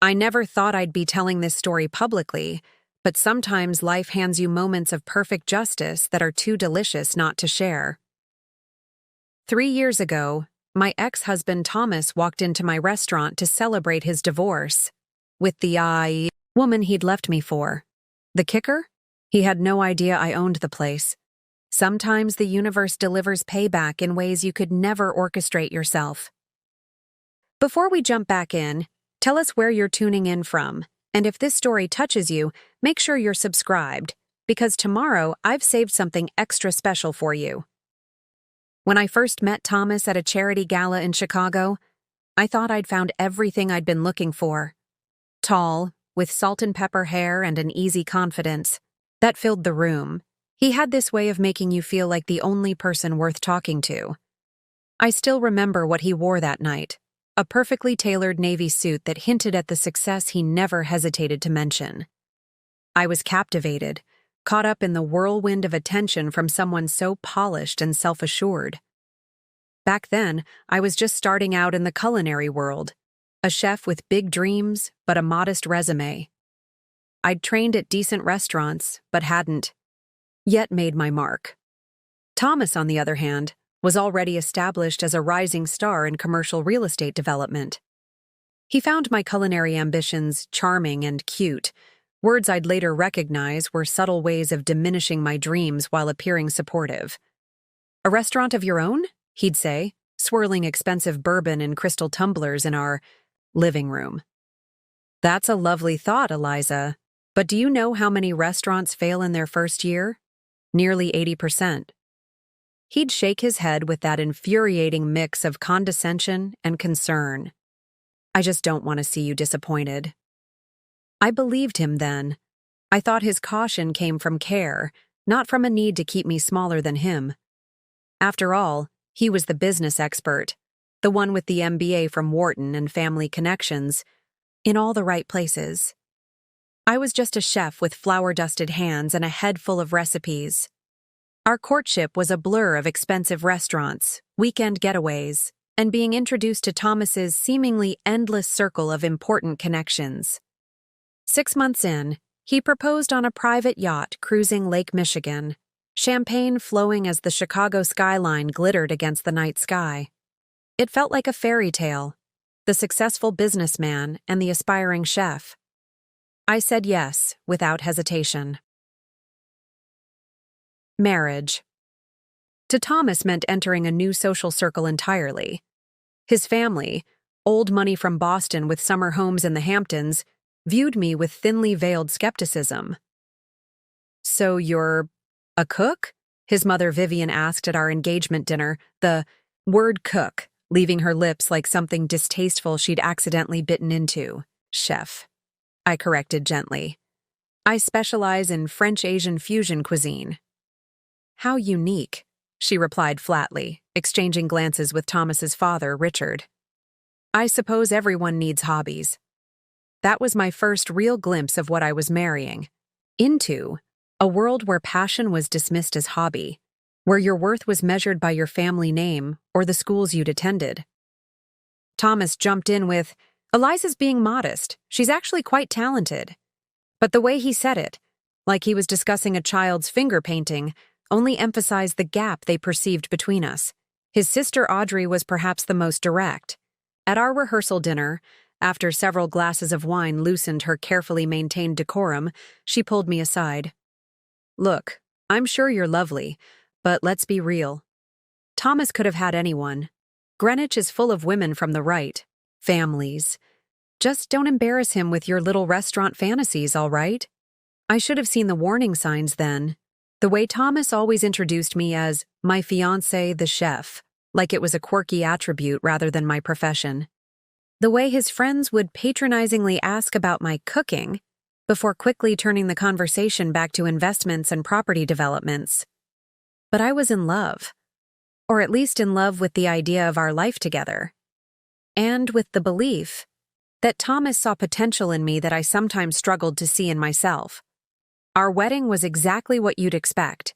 I never thought I'd be telling this story publicly, but sometimes life hands you moments of perfect justice that are too delicious not to share. 3 years ago, my ex-husband Thomas walked into my restaurant to celebrate his divorce with the woman he'd left me for. The kicker? He had no idea I owned the place. Sometimes the universe delivers payback in ways you could never orchestrate yourself. Before we jump back in, tell us where you're tuning in from, and if this story touches you, make sure you're subscribed, because tomorrow I've saved something extra special for you. When I first met Thomas at a charity gala in Chicago, I thought I'd found everything I'd been looking for. Tall, with salt and pepper hair and an easy confidence that filled the room. He had this way of making you feel like the only person worth talking to. I still remember what he wore that night, a perfectly tailored navy suit that hinted at the success he never hesitated to mention. I was captivated, caught up in the whirlwind of attention from someone so polished and self-assured. Back then, I was just starting out in the culinary world, a chef with big dreams but a modest resume. I'd trained at decent restaurants, but hadn't yet made my mark. Thomas, on the other hand, was already established as a rising star in commercial real estate development. He found my culinary ambitions charming and cute. Words I'd later recognize were subtle ways of diminishing my dreams while appearing supportive. "A restaurant of your own?" he'd say, swirling expensive bourbon in crystal tumblers in our living room. "That's a lovely thought, Eliza. But do you know how many restaurants fail in their first year? Nearly 80%. He'd shake his head with that infuriating mix of condescension and concern. "I just don't want to see you disappointed." I believed him then. I thought his caution came from care, not from a need to keep me smaller than him. After all, he was the business expert, the one with the MBA from Wharton and family connections, in all the right places. I was just a chef with flour-dusted hands and a head full of recipes. Our courtship was a blur of expensive restaurants, weekend getaways, and being introduced to Thomas's seemingly endless circle of important connections. 6 months in, he proposed on a private yacht cruising Lake Michigan, champagne flowing as the Chicago skyline glittered against the night sky. It felt like a fairy tale, the successful businessman and the aspiring chef. I said yes, without hesitation. Marriage. To Thomas meant entering a new social circle entirely. His family, old money from Boston with summer homes in the Hamptons, viewed me with thinly veiled skepticism. "So you're a cook?" his mother Vivian asked at our engagement dinner, the word cook leaving her lips like something distasteful she'd accidentally bitten into. "Chef," I corrected gently. "I specialize in French-Asian fusion cuisine." "How unique," she replied flatly, exchanging glances with Thomas's father, Richard. "I suppose everyone needs hobbies." That was my first real glimpse of what I was marrying into, a world where passion was dismissed as hobby, where your worth was measured by your family name or the schools you'd attended. Thomas jumped in with, "Eliza's being modest. She's actually quite talented." But the way he said it, like he was discussing a child's finger painting, only emphasized the gap they perceived between us. His sister Audrey was perhaps the most direct. At our rehearsal dinner, after several glasses of wine loosened her carefully maintained decorum, she pulled me aside. "Look, I'm sure you're lovely, but let's be real. Thomas could have had anyone. Greenwich is full of women from the right, families. Just don't embarrass him with your little restaurant fantasies, all right?" I should have seen the warning signs then. The way Thomas always introduced me as my fiancé, the chef, like it was a quirky attribute rather than my profession. The way his friends would patronizingly ask about my cooking before quickly turning the conversation back to investments and property developments. But I was in love, or at least in love with the idea of our life together, and with the belief that Thomas saw potential in me that I sometimes struggled to see in myself. Our wedding was exactly what you'd expect.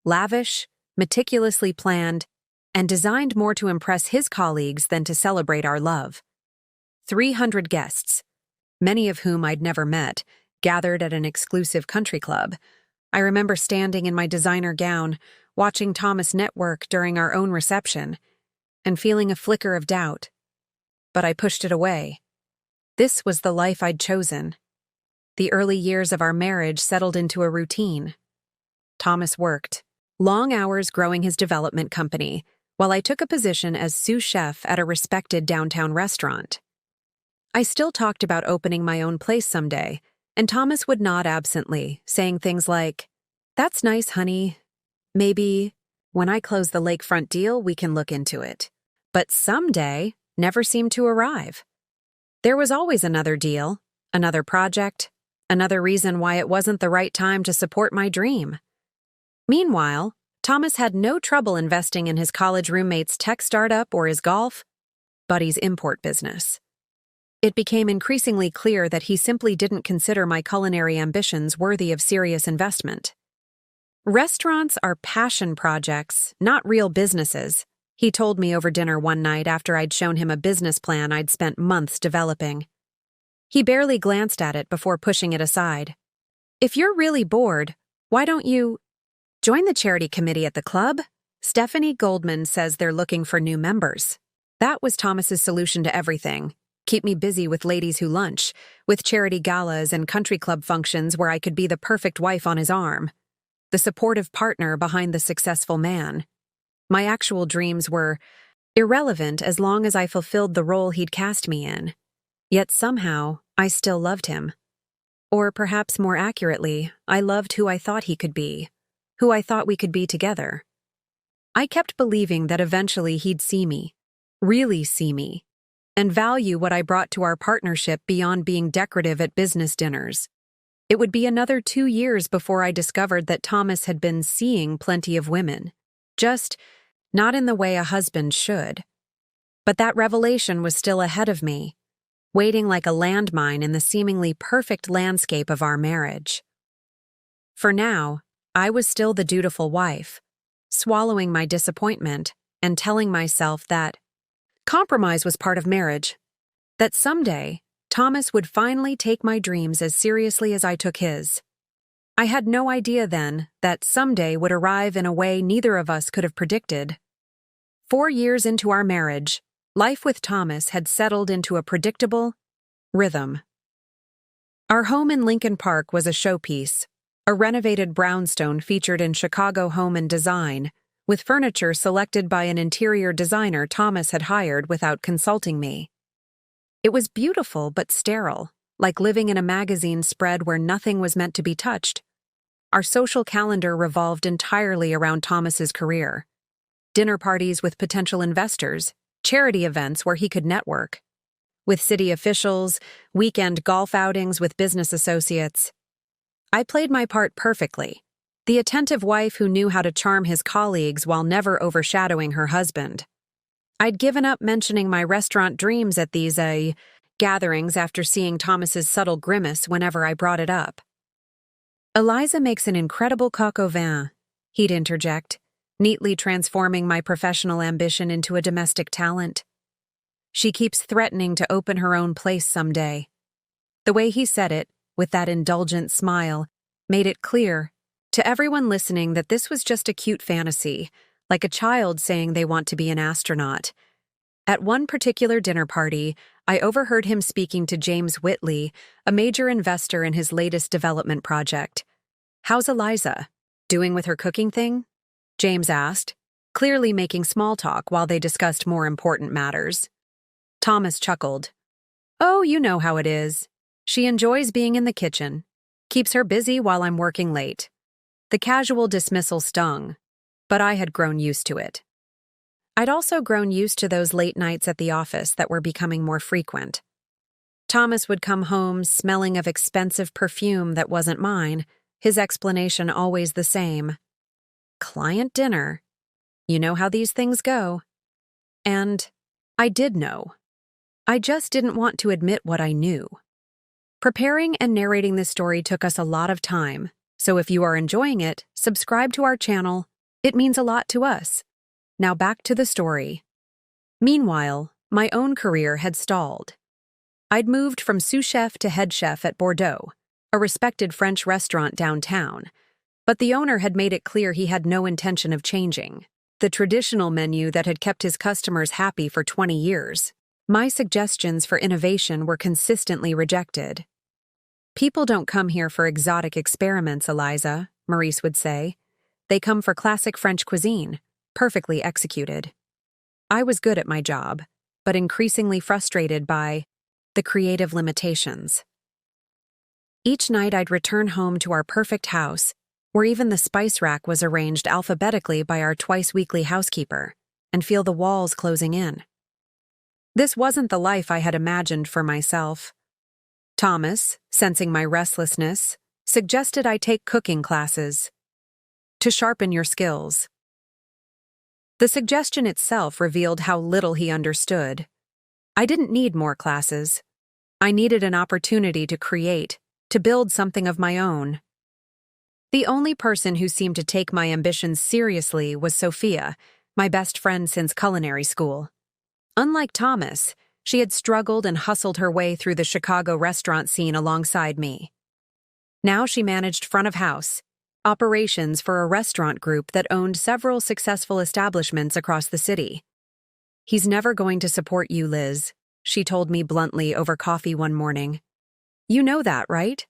Lavish, meticulously planned, and designed more to impress his colleagues than to celebrate our love. 300 guests. many of whom I'd never met, gathered at an exclusive country club. I remember standing in my designer gown, watching Thomas network during our own reception, and feeling a flicker of doubt. But I pushed it away. This was the life I'd chosen. The early years of our marriage settled into a routine. Thomas worked long hours growing his development company, while I took a position as sous chef at a respected downtown restaurant. I still talked about opening my own place someday, and Thomas would nod absently, saying things like, "That's nice, honey. Maybe when I close the lakefront deal, we can look into it." But someday never seemed to arrive. There was always another deal, another project, another reason why it wasn't the right time to support my dream. Meanwhile, Thomas had no trouble investing in his college roommate's tech startup or his golf buddy's import business. It became increasingly clear that he simply didn't consider my culinary ambitions worthy of serious investment. "Restaurants are passion projects, not real businesses," he told me over dinner one night after I'd shown him a business plan I'd spent months developing. He barely glanced at it before pushing it aside. "If you're really bored, why don't you join the charity committee at the club? Stephanie Goldman says they're looking for new members." That was Thomas's solution to everything. Keep me busy with ladies who lunch, with charity galas and country club functions where I could be the perfect wife on his arm, the supportive partner behind the successful man. My actual dreams were irrelevant as long as I fulfilled the role he'd cast me in. Yet somehow, I still loved him. Or perhaps more accurately, I loved who I thought he could be, who I thought we could be together. I kept believing that eventually he'd see me, really see me, and value what I brought to our partnership beyond being decorative at business dinners. It would be another 2 years before I discovered that Thomas had been seeing plenty of women, just not in the way a husband should. But that revelation was still ahead of me, waiting like a landmine in the seemingly perfect landscape of our marriage. For now, I was still the dutiful wife, swallowing my disappointment and telling myself that compromise was part of marriage, that someday Thomas would finally take my dreams as seriously as I took his. I had no idea then that someday would arrive in a way neither of us could have predicted. 4 years into our marriage, life with Thomas had settled into a predictable rhythm. Our home in Lincoln Park was a showpiece, a renovated brownstone featured in Chicago Home and Design, with furniture selected by an interior designer Thomas had hired without consulting me. It was beautiful but sterile, like living in a magazine spread where nothing was meant to be touched. Our social calendar revolved entirely around Thomas's career. Dinner parties with potential investors, charity events where he could network. With city officials, weekend golf outings with business associates. I played my part perfectly, the attentive wife who knew how to charm his colleagues while never overshadowing her husband. I'd given up mentioning my restaurant dreams at these, gatherings after seeing Thomas's subtle grimace whenever I brought it up. "Eliza makes an incredible coq au vin," he'd interject, neatly transforming my professional ambition into a domestic talent. "She keeps threatening to open her own place someday." The way he said it, with that indulgent smile, made it clear to everyone listening that this was just a cute fantasy, like a child saying they want to be an astronaut. At one particular dinner party, I overheard him speaking to James Whitley, a major investor in his latest development project. "How's Eliza? Doing with her cooking thing?" James asked, clearly making small talk while they discussed more important matters. Thomas chuckled. "Oh, you know how it is. She enjoys being in the kitchen. Keeps her busy while I'm working late." The casual dismissal stung, but I had grown used to it. I'd also grown used to those late nights at the office that were becoming more frequent. Thomas would come home smelling of expensive perfume that wasn't mine, his explanation always the same. "Client dinner. You know how these things go." And I did know. I just didn't want to admit what I knew. Preparing and narrating this story took us a lot of time, so if you are enjoying it, subscribe to our channel. It means a lot to us. Now back to the story. Meanwhile, my own career had stalled. I'd moved from sous chef to head chef at Bordeaux, a respected French restaurant downtown, but the owner had made it clear he had no intention of changing the traditional menu that had kept his customers happy for 20 years. My suggestions for innovation were consistently rejected. "People don't come here for exotic experiments, Eliza," Maurice would say. "They come for classic French cuisine, perfectly executed." I was good at my job, but increasingly frustrated by the creative limitations. Each night I'd return home to our perfect house, where even the spice rack was arranged alphabetically by our twice-weekly housekeeper, and feel the walls closing in. This wasn't the life I had imagined for myself. Thomas, sensing my restlessness, suggested I take cooking classes to sharpen your skills. The suggestion itself revealed how little he understood. I didn't need more classes. I needed an opportunity to create, to build something of my own. The only person who seemed to take my ambitions seriously was Sophia, my best friend since culinary school. Unlike Thomas, she had struggled and hustled her way through the Chicago restaurant scene alongside me. Now she managed front of house operations for a restaurant group that owned several successful establishments across the city. "He's never going to support you, Liz," she told me bluntly over coffee one morning. "You know that, right?"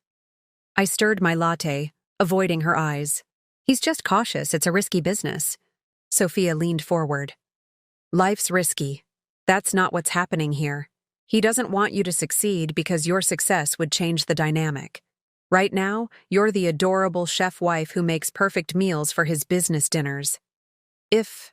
I stirred my latte, avoiding her eyes. "He's just cautious. It's a risky business." Sophia leaned forward. "Life's risky. That's not what's happening here. He doesn't want you to succeed because your success would change the dynamic. Right now, you're the adorable chef wife who makes perfect meals for his business dinners. If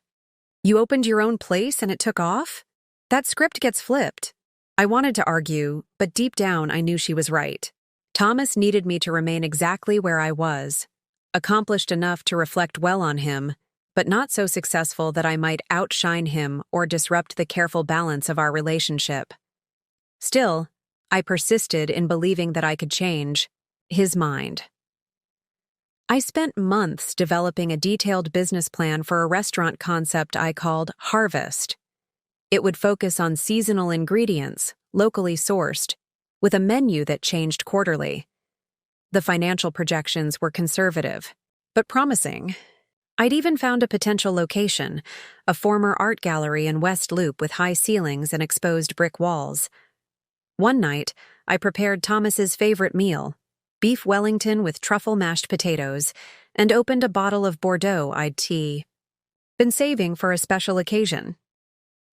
you opened your own place and it took off, that script gets flipped." I wanted to argue, but deep down I knew she was right. Thomas needed me to remain exactly where I was, accomplished enough to reflect well on him, but not so successful that I might outshine him or disrupt the careful balance of our relationship. Still, I persisted in believing that I could change his mind. I spent months developing a detailed business plan for a restaurant concept I called Harvest. It would focus on seasonal ingredients, locally sourced, with a menu that changed quarterly. The financial projections were conservative, but promising. I'd even found a potential location, a former art gallery in West Loop with high ceilings and exposed brick walls. One night, I prepared Thomas's favorite meal, beef Wellington with truffle mashed potatoes, and opened a bottle of Bordeaux I'd been saving for a special occasion.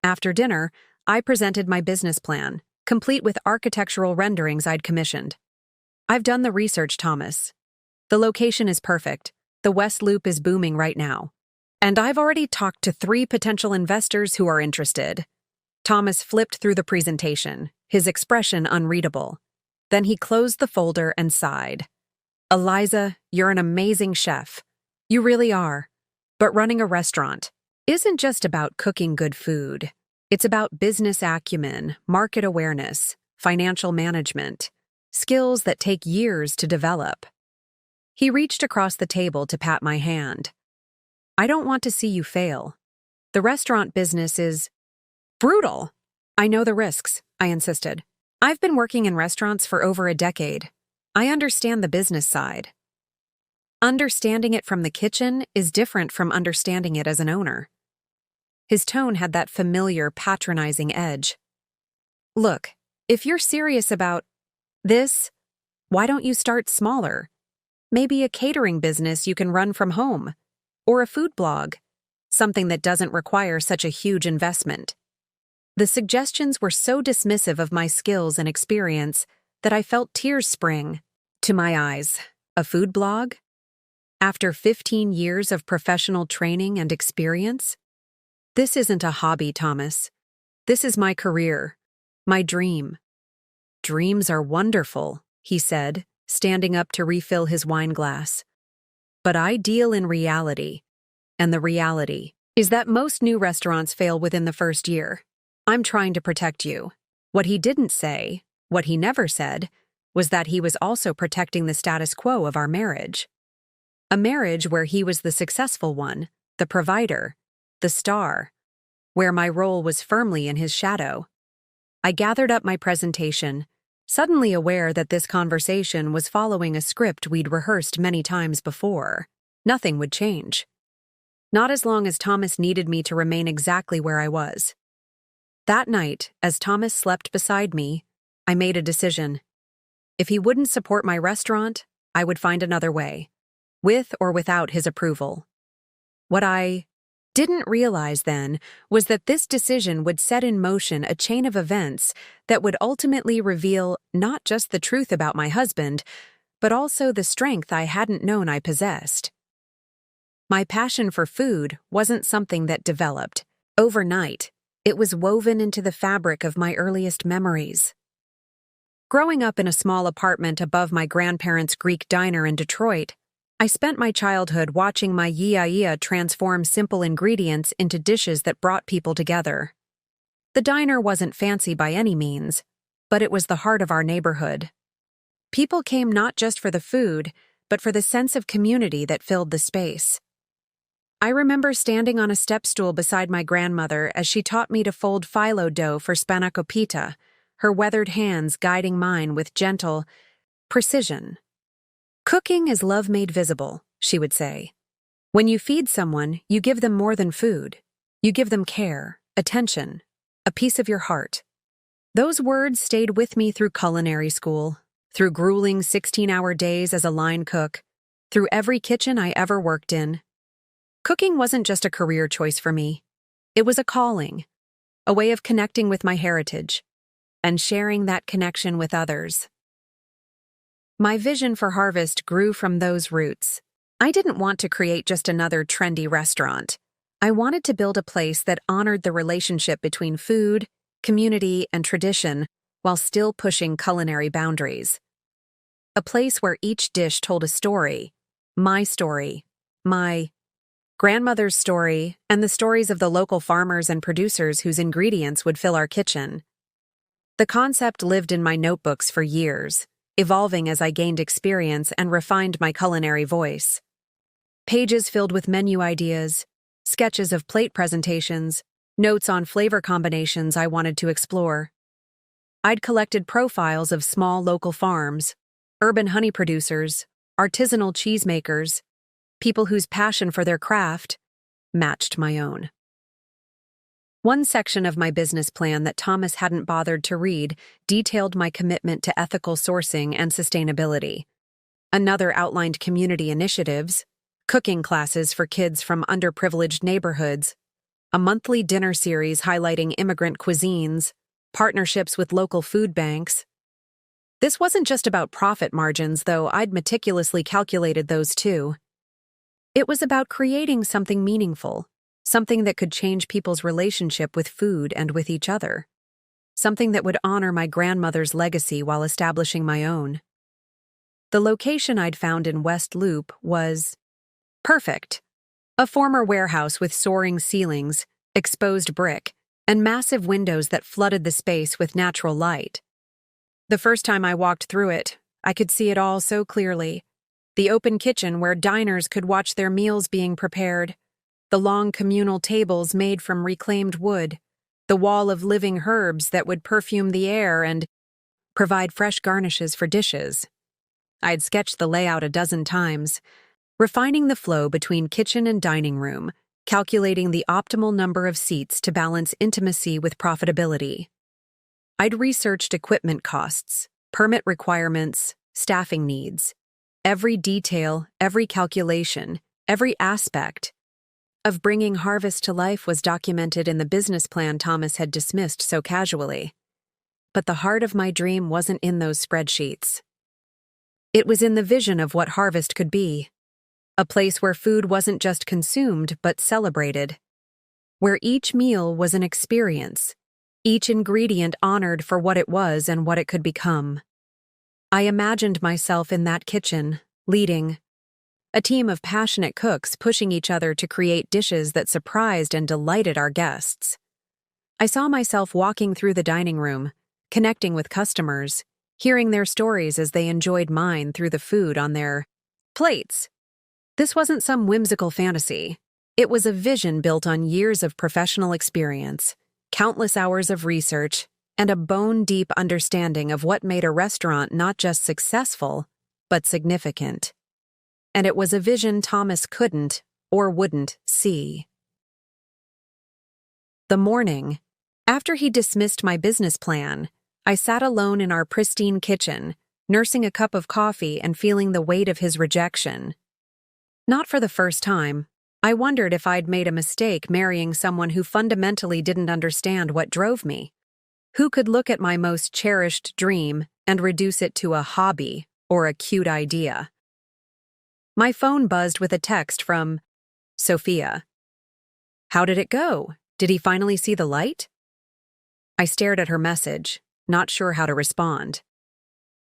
After dinner, I presented my business plan, complete with architectural renderings I'd commissioned. "I've done the research, Thomas. The location is perfect. The West Loop is booming right now. And I've already talked to 3 potential investors who are interested." Thomas flipped through the presentation, his expression unreadable. Then he closed the folder and sighed. "Eliza, you're an amazing chef. You really are. But running a restaurant isn't just about cooking good food. It's about business acumen, market awareness, financial management, skills that take years to develop." He reached across the table to pat my hand. "I don't want to see you fail. The restaurant business is brutal." "I know the risks," I insisted. "I've been working in restaurants for over a decade. I understand the business side." Understanding it from the kitchen is different from understanding it as an owner. His tone had that familiar, patronizing edge. "Look, if you're serious about this, why don't you start smaller? Maybe a catering business you can run from home, or a food blog, something that doesn't require such a huge investment." The suggestions were so dismissive of my skills and experience that I felt tears spring to my eyes. A food blog? After 15 years of professional training and experience? "This isn't a hobby, Thomas. This is my career, my dream." "Dreams are wonderful," he said, standing up to refill his wine glass. "But I deal in reality, and the reality is that most new restaurants fail within the first year. I'm trying to protect you." What he didn't say, what he never said, was that he was also protecting the status quo of our marriage. A marriage where he was the successful one, the provider, the star, where my role was firmly in his shadow. I gathered up my presentation, suddenly aware that this conversation was following a script we'd rehearsed many times before. Nothing would change. Not as long as Thomas needed me to remain exactly where I was. That night, as Thomas slept beside me, I made a decision. If he wouldn't support my restaurant, I would find another way, with or without his approval. What I didn't realize then was that this decision would set in motion a chain of events that would ultimately reveal not just the truth about my husband, but also the strength I hadn't known I possessed. My passion for food wasn't something that developed overnight. It was woven into the fabric of my earliest memories. Growing up in a small apartment above my grandparents' Greek diner in Detroit, I spent my childhood watching my yaya transform simple ingredients into dishes that brought people together. The diner wasn't fancy by any means, but it was the heart of our neighborhood. People came not just for the food, but for the sense of community that filled the space. I remember standing on a step stool beside my grandmother as she taught me to fold phyllo dough for spanakopita, her weathered hands guiding mine with gentle precision. "Cooking is love made visible," she would say. "When you feed someone, you give them more than food. You give them care, attention, a piece of your heart." Those words stayed with me through culinary school, through grueling 16-hour days as a line cook, through every kitchen I ever worked in. Cooking wasn't just a career choice for me. It was a calling, a way of connecting with my heritage, and sharing that connection with others. My vision for Harvest grew from those roots. I didn't want to create just another trendy restaurant. I wanted to build a place that honored the relationship between food, community, and tradition while still pushing culinary boundaries. A place where each dish told a story, my grandmother's story, and the stories of the local farmers and producers whose ingredients would fill our kitchen. The concept lived in my notebooks for years, evolving as I gained experience and refined my culinary voice. Pages filled with menu ideas, sketches of plate presentations, notes on flavor combinations I wanted to explore. I'd collected profiles of small local farms, urban honey producers, artisanal cheesemakers, people whose passion for their craft matched my own. One section of my business plan that Thomas hadn't bothered to read detailed my commitment to ethical sourcing and sustainability. Another outlined community initiatives, cooking classes for kids from underprivileged neighborhoods, a monthly dinner series highlighting immigrant cuisines, partnerships with local food banks. This wasn't just about profit margins, though I'd meticulously calculated those too. It was about creating something meaningful, something that could change people's relationship with food and with each other, something that would honor my grandmother's legacy while establishing my own. The location I'd found in West Loop was perfect. A former warehouse with soaring ceilings, exposed brick, and massive windows that flooded the space with natural light. The first time I walked through it, I could see it all so clearly. The open kitchen where diners could watch their meals being prepared, the long communal tables made from reclaimed wood, the wall of living herbs that would perfume the air and provide fresh garnishes for dishes. I'd sketched the layout a dozen times, refining the flow between kitchen and dining room, calculating the optimal number of seats to balance intimacy with profitability. I'd researched equipment costs, permit requirements, staffing needs. Every detail, every calculation, every aspect of bringing Harvest to life was documented in the business plan Thomas had dismissed so casually. But the heart of my dream wasn't in those spreadsheets. It was in the vision of what Harvest could be. A place where food wasn't just consumed but celebrated. Where each meal was an experience, each ingredient honored for what it was and what it could become. I imagined myself in that kitchen, leading a team of passionate cooks pushing each other to create dishes that surprised and delighted our guests. I saw myself walking through the dining room, connecting with customers, hearing their stories as they enjoyed mine through the food on their plates. This wasn't some whimsical fantasy. It was a vision built on years of professional experience, countless hours of research, and a bone-deep understanding of what made a restaurant not just successful, but significant. And it was a vision Thomas couldn't or wouldn't see. The morning, after he dismissed my business plan, I sat alone in our pristine kitchen, nursing a cup of coffee and feeling the weight of his rejection. Not for the first time, I wondered if I'd made a mistake marrying someone who fundamentally didn't understand what drove me. Who could look at my most cherished dream and reduce it to a hobby or a cute idea? My phone buzzed with a text from Sophia. How did it go? Did he finally see the light? I stared at her message, not sure how to respond.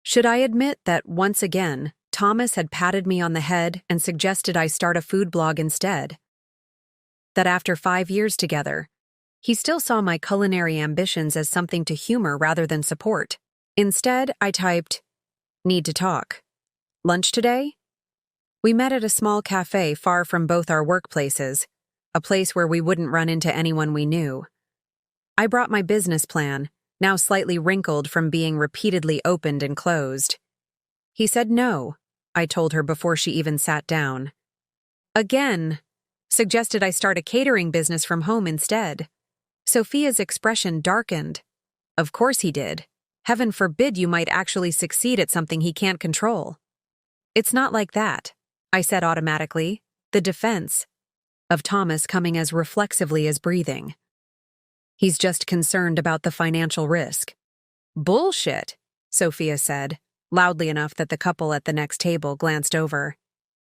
Should I admit that, once again, Thomas had patted me on the head and suggested I start a food blog instead? That after 5 years together, he still saw my culinary ambitions as something to humor rather than support. Instead, I typed, "Need to talk. Lunch today?" We met at a small cafe far from both our workplaces, a place where we wouldn't run into anyone we knew. I brought my business plan, now slightly wrinkled from being repeatedly opened and closed. He said no, I told her before she even sat down. Again, suggested I start a catering business from home instead. Sophia's expression darkened. Of course he did. Heaven forbid you might actually succeed at something he can't control. It's not like that, I said automatically, the defense of Thomas coming as reflexively as breathing. He's just concerned about the financial risk. Bullshit, Sophia said, loudly enough that the couple at the next table glanced over.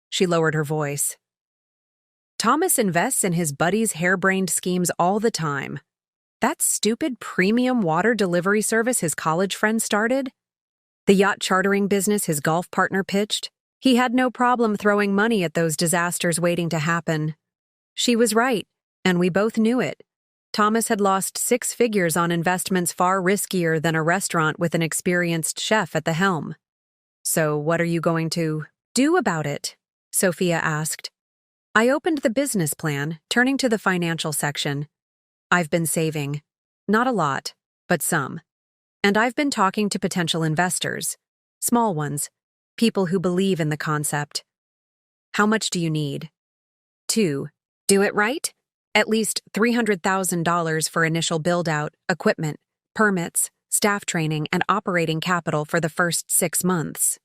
She lowered her voice. Thomas invests in his buddies' harebrained schemes all the time. That stupid premium water delivery service his college friend started? The yacht chartering business his golf partner pitched? He had no problem throwing money at those disasters waiting to happen. She was right, and we both knew it. Thomas had lost 6 figures on investments far riskier than a restaurant with an experienced chef at the helm. So what are you going to do about it? Sophia asked. I opened the business plan, turning to the financial section. I've been saving. Not a lot, but some. And I've been talking to potential investors. Small ones. People who believe in the concept. How much do you need? 2. Do it right? At least $300,000 for initial build-out, equipment, permits, staff training, and operating capital for the first 6 months.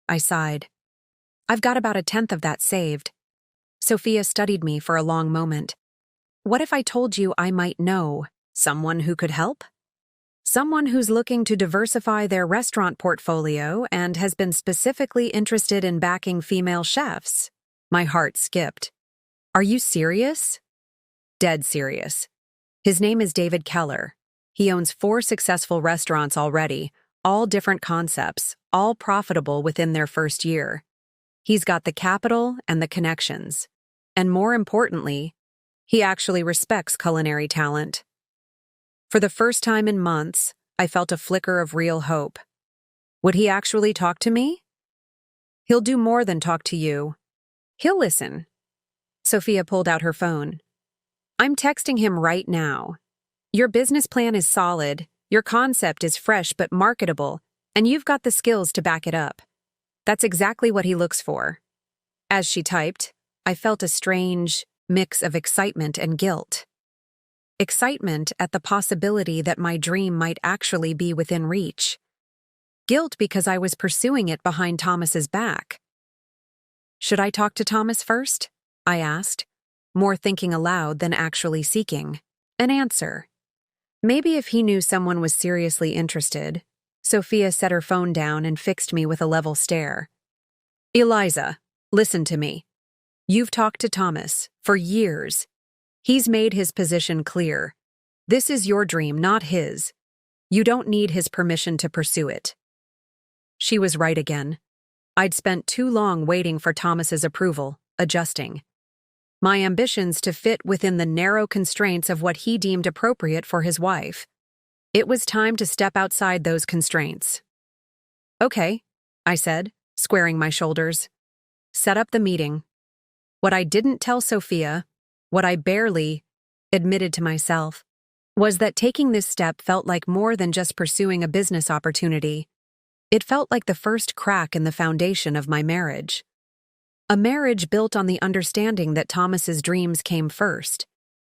I sighed. I've got about 1/10 of that saved. Sophia studied me for a long moment. What if I told you I might know someone who could help? Someone who's looking to diversify their restaurant portfolio and has been specifically interested in backing female chefs. My heart skipped. Are you serious? Dead serious. His name is David Keller. He owns 4 successful restaurants already, all different concepts, all profitable within their first year. He's got the capital and the connections. And more importantly, he actually respects culinary talent. For the first time in months, I felt a flicker of real hope. Would he actually talk to me? He'll do more than talk to you. He'll listen. Sophia pulled out her phone. I'm texting him right now. Your business plan is solid, your concept is fresh but marketable, and you've got the skills to back it up. That's exactly what he looks for. As she typed, I felt a strange mix of excitement and guilt. Excitement at the possibility that my dream might actually be within reach. Guilt because I was pursuing it behind Thomas's back. Should I talk to Thomas first? I asked, more thinking aloud than actually seeking an answer. Maybe if he knew someone was seriously interested. Sophia set her phone down and fixed me with a level stare. Eliza, listen to me. You've talked to Thomas for years. He's made his position clear. This is your dream, not his. You don't need his permission to pursue it. She was right again. I'd spent too long waiting for Thomas's approval, adjusting my ambitions to fit within the narrow constraints of what he deemed appropriate for his wife. It was time to step outside those constraints. Okay, I said, squaring my shoulders. Set up the meeting. What I didn't tell Sophia, what I barely admitted to myself, was that taking this step felt like more than just pursuing a business opportunity. It felt like the first crack in the foundation of my marriage. A marriage built on the understanding that Thomas's dreams came first,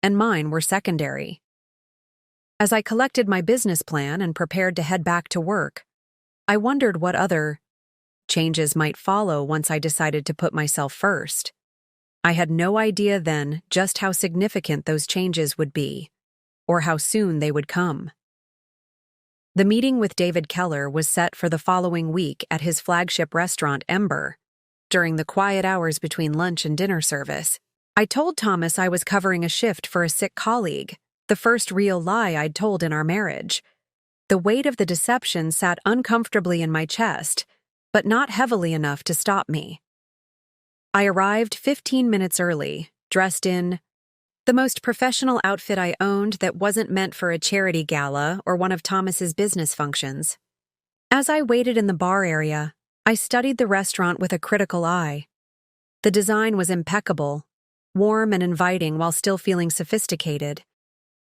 and mine were secondary. As I collected my business plan and prepared to head back to work, I wondered what other changes might follow once I decided to put myself first. I had no idea then just how significant those changes would be, or how soon they would come. The meeting with David Keller was set for the following week at his flagship restaurant, Ember. During the quiet hours between lunch and dinner service, I told Thomas I was covering a shift for a sick colleague, the first real lie I'd told in our marriage. The weight of the deception sat uncomfortably in my chest, but not heavily enough to stop me. I arrived 15 minutes early, dressed in the most professional outfit I owned that wasn't meant for a charity gala or one of Thomas's business functions. As I waited in the bar area, I studied the restaurant with a critical eye. The design was impeccable, warm and inviting while still feeling sophisticated.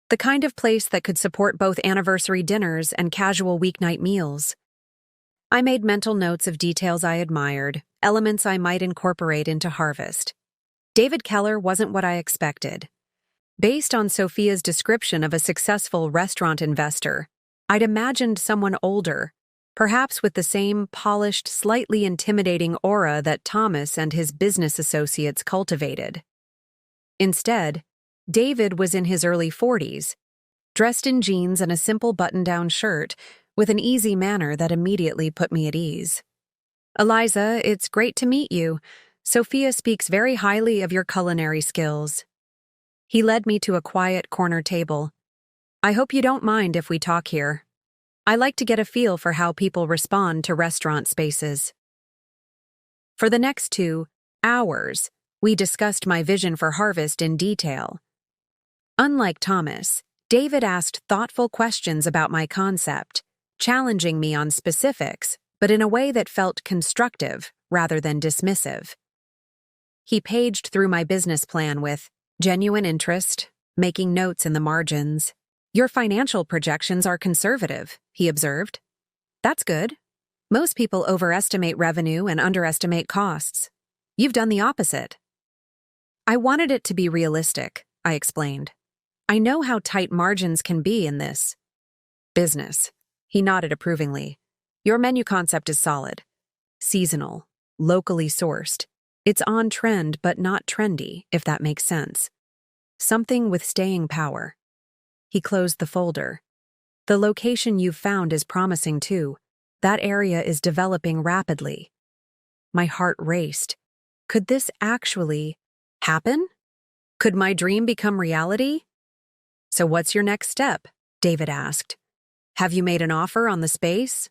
The kind of place that could support both anniversary dinners and casual weeknight meals. I made mental notes of details I admired, elements I might incorporate into Harvest. David Keller wasn't what I expected. Based on Sophia's description of a successful restaurant investor, I'd imagined someone older, perhaps with the same polished, slightly intimidating aura that Thomas and his business associates cultivated. Instead, David was in his early 40s, dressed in jeans and a simple button-down shirt, with an easy manner that immediately put me at ease. "Eliza, it's great to meet you. Sophia speaks very highly of your culinary skills." He led me to a quiet corner table. "I hope you don't mind if we talk here. I like to get a feel for how people respond to restaurant spaces." For the next 2 hours, we discussed my vision for Harvest in detail. Unlike Thomas, David asked thoughtful questions about my concept, challenging me on specifics, but in a way that felt constructive rather than dismissive. He paged through my business plan with genuine interest, making notes in the margins. "Your financial projections are conservative," he observed. "That's good. Most people overestimate revenue and underestimate costs. You've done the opposite." "I wanted it to be realistic," I explained. "I know how tight margins can be in this business." He nodded approvingly. "Your menu concept is solid. Seasonal, locally sourced. It's on trend but not trendy, if that makes sense. Something with staying power." He closed the folder. "The location you've found is promising too. That area is developing rapidly." My heart raced. Could this actually happen? Could my dream become reality? "So what's your next step?" David asked. "Have you made an offer on the space?"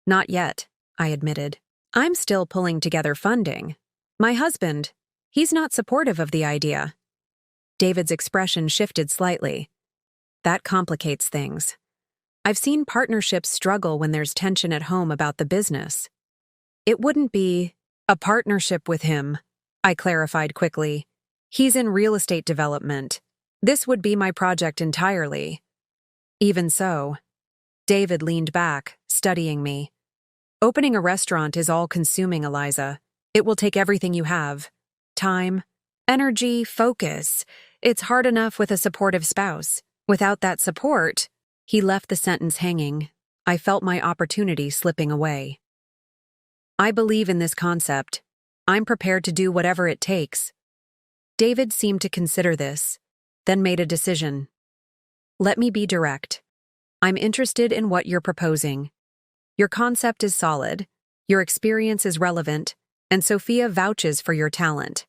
"Not yet," I admitted. "I'm still pulling together funding. My husband, he's not supportive of the idea." David's expression shifted slightly. "That complicates things. I've seen partnerships struggle when there's tension at home about the business." "It wouldn't be a partnership with him," I clarified quickly. "He's in real estate development. This would be my project entirely." "Even so." David leaned back, studying me. "Opening a restaurant is all-consuming, Eliza. It will take everything you have. Time, energy, focus. It's hard enough with a supportive spouse. Without that support..." He left the sentence hanging. I felt my opportunity slipping away. "I believe in this concept. I'm prepared to do whatever it takes." David seemed to consider this, then made a decision. "Let me be direct. I'm interested in what you're proposing. Your concept is solid, your experience is relevant, and Sophia vouches for your talent.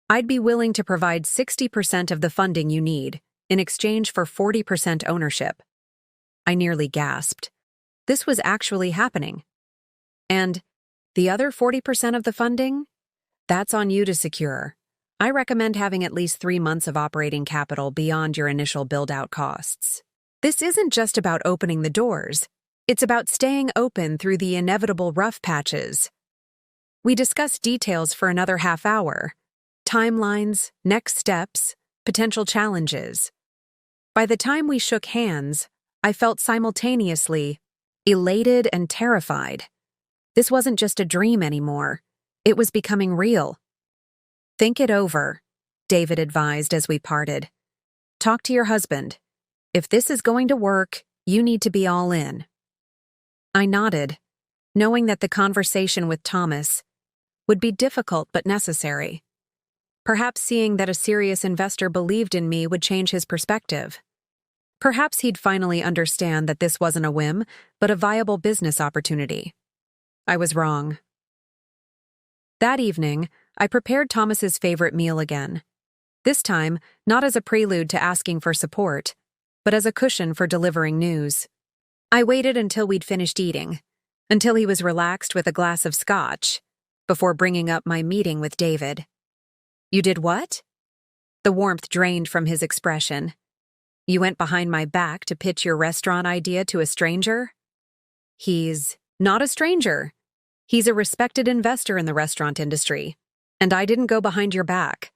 I'd be willing to provide 60% of the funding you need in exchange for 40% ownership." I nearly gasped. This was actually happening. "And the other 40% of the funding? That's on you to secure. I recommend having at least 3 months of operating capital beyond your initial build-out costs. This isn't just about opening the doors. It's about staying open through the inevitable rough patches." We discussed details for another half hour. Timelines, next steps, potential challenges. By the time we shook hands, I felt simultaneously elated and terrified. This wasn't just a dream anymore. It was becoming real. Think it over, David advised as we parted. Talk to your husband. If this is going to work, you need to be all in. I nodded, knowing that the conversation with Thomas would be difficult but necessary. Perhaps seeing that a serious investor believed in me would change his perspective. Perhaps he'd finally understand that this wasn't a whim, but a viable business opportunity. I was wrong. That evening, I prepared Thomas's favorite meal again. This time, not as a prelude to asking for support, but as a cushion for delivering news. I waited until we'd finished eating, until he was relaxed with a glass of scotch, before bringing up my meeting with David. You did what? The warmth drained from his expression. You went behind my back to pitch your restaurant idea to a stranger? He's not a stranger. He's a respected investor in the restaurant industry. And I didn't go behind your back.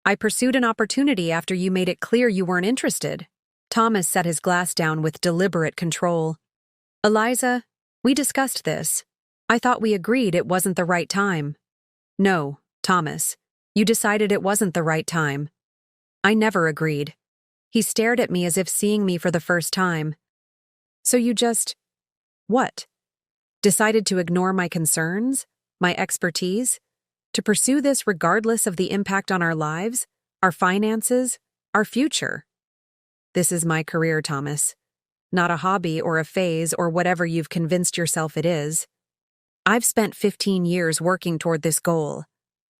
I pursued an opportunity after you made it clear you weren't interested. Thomas set his glass down with deliberate control. Eliza, we discussed this. I thought we agreed it wasn't the right time. No, Thomas. You decided it wasn't the right time. I never agreed. He stared at me as if seeing me for the first time. So you just… what? Decided to ignore my concerns, my expertise, to pursue this regardless of the impact on our lives, our finances, our future. This is my career, Thomas. Not a hobby or a phase or whatever you've convinced yourself it is. I've spent 15 years working toward this goal.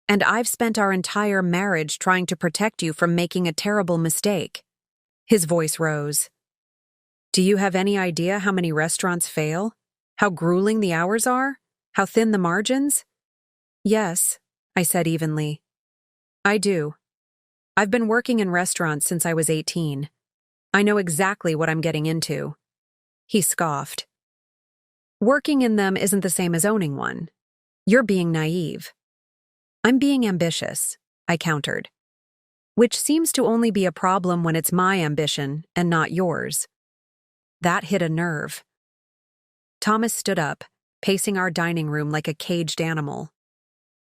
And I've spent our entire marriage trying to protect you from making a terrible mistake. His voice rose. Do you have any idea how many restaurants fail? How grueling the hours are? How thin the margins? Yes, I said evenly. I do. I've been working in restaurants since I was 18. I know exactly what I'm getting into. He scoffed. Working in them isn't the same as owning one. You're being naive. I'm being ambitious, I countered. Which seems to only be a problem when it's my ambition and not yours. That hit a nerve. Thomas stood up, pacing our dining room like a caged animal.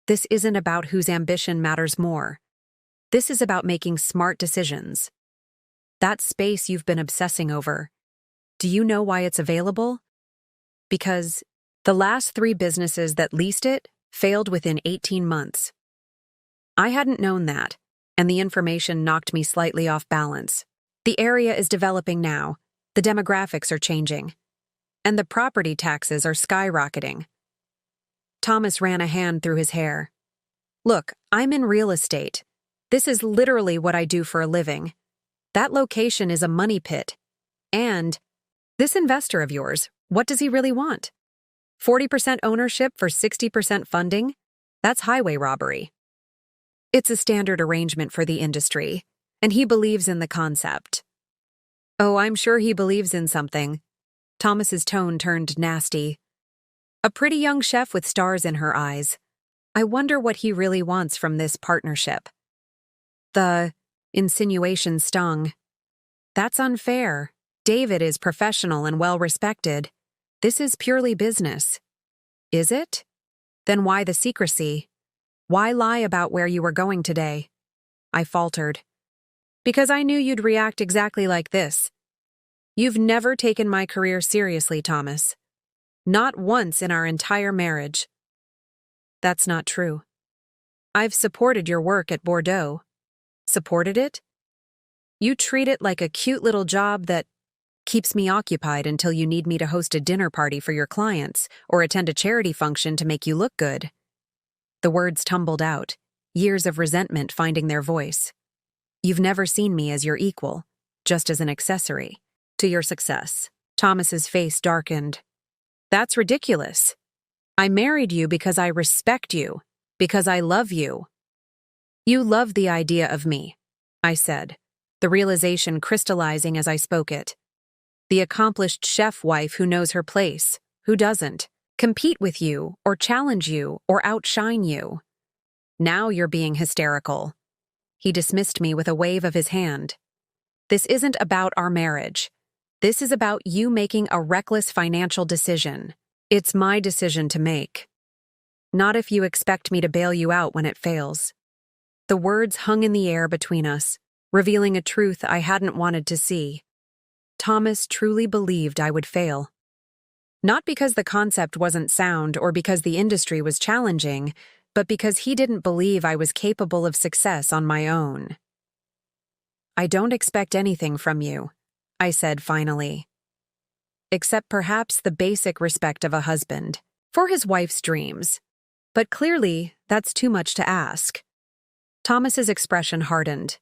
This isn't about whose ambition matters more. This is about making smart decisions. That space you've been obsessing over. Do you know why it's available? Because the last 3 businesses that leased it failed within 18 months. I hadn't known that, and the information knocked me slightly off balance. The area is developing now, the demographics are changing, and the property taxes are skyrocketing. Thomas ran a hand through his hair. Look, I'm in real estate. This is literally what I do for a living. That location is a money pit. And this investor of yours, what does he really want? 40% ownership for 60% funding? That's highway robbery. It's a standard arrangement for the industry, and he believes in the concept. Oh, I'm sure he believes in something. Thomas's tone turned nasty. A pretty young chef with stars in her eyes. I wonder what he really wants from this partnership. The insinuation stung. That's unfair. David is professional and well-respected. This is purely business. Is it? Then why the secrecy? Why lie about where you were going today? I faltered. Because I knew you'd react exactly like this. You've never taken my career seriously, Thomas. Not once in our entire marriage. That's not true. I've supported your work at Bordeaux. Supported it? You treat it like a cute little job that keeps me occupied until you need me to host a dinner party for your clients or attend a charity function to make you look good. The words tumbled out, years of resentment finding their voice. You've never seen me as your equal, just as an accessory to your success. Thomas's face darkened. That's ridiculous. I married you because I respect you, because I love you. You love the idea of me, I said, the realization crystallizing as I spoke it. The accomplished chef wife who knows her place, who doesn't, compete with you, or challenge you, or outshine you. Now you're being hysterical. He dismissed me with a wave of his hand. This isn't about our marriage. This is about you making a reckless financial decision. It's my decision to make. Not if you expect me to bail you out when it fails." The words hung in the air between us, revealing a truth I hadn't wanted to see. Thomas truly believed I would fail. Not because the concept wasn't sound or because the industry was challenging, but because he didn't believe I was capable of success on my own. "I don't expect anything from you," I said finally. "Except perhaps the basic respect of a husband for his wife's dreams. But clearly, that's too much to ask." Thomas's expression hardened.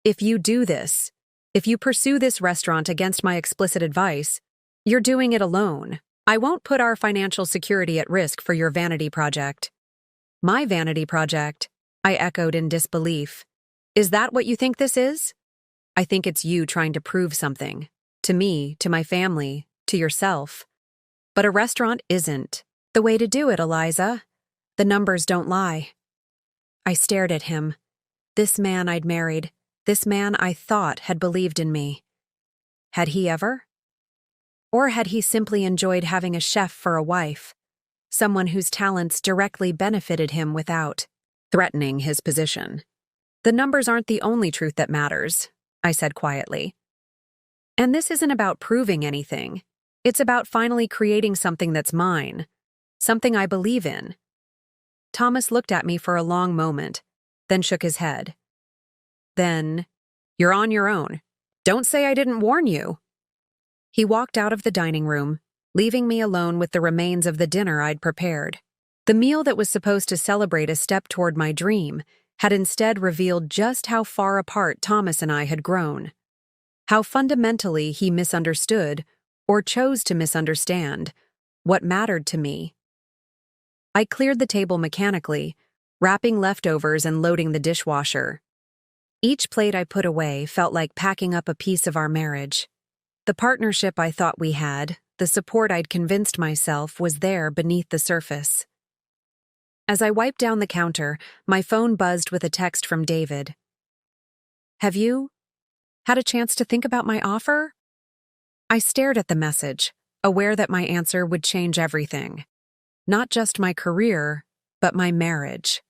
"If you do this, if you pursue this restaurant against my explicit advice, you're doing it alone. I won't put our financial security at risk for your vanity project." "My vanity project?" I echoed in disbelief. "Is that what you think this is?" "I think it's you trying to prove something. To me, to my family, to yourself. But a restaurant isn't the way to do it, Eliza. The numbers don't lie." I stared at him. This man I'd married, this man I thought had believed in me. Had he ever? Or had he simply enjoyed having a chef for a wife, someone whose talents directly benefited him without threatening his position? "The numbers aren't the only truth that matters," I said quietly. "And this isn't about proving anything. It's about finally creating something that's mine, something I believe in." Thomas looked at me for a long moment, then shook his head. "Then, you're on your own. Don't say I didn't warn you." He walked out of the dining room, leaving me alone with the remains of the dinner I'd prepared. The meal that was supposed to celebrate a step toward my dream had instead revealed just how far apart Thomas and I had grown. How fundamentally he misunderstood, or chose to misunderstand, what mattered to me. I cleared the table mechanically, wrapping leftovers and loading the dishwasher. Each plate I put away felt like packing up a piece of our marriage. The partnership I thought we had, the support I'd convinced myself was there beneath the surface. As I wiped down the counter, my phone buzzed with a text from David. "Have you had a chance to think about my offer?" I stared at the message, aware that my answer would change everything. Not just my career, but my marriage.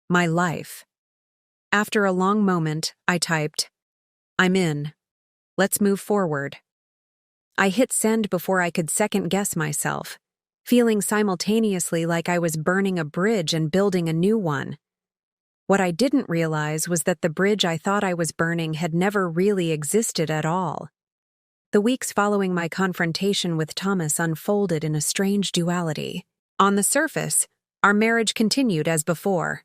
My life. After a long moment, I typed, "I'm in. Let's move forward." I hit send before I could second-guess myself, feeling simultaneously like I was burning a bridge and building a new one. What I didn't realize was that the bridge I thought I was burning had never really existed at all. The weeks following my confrontation with Thomas unfolded in a strange duality. On the surface, our marriage continued as before.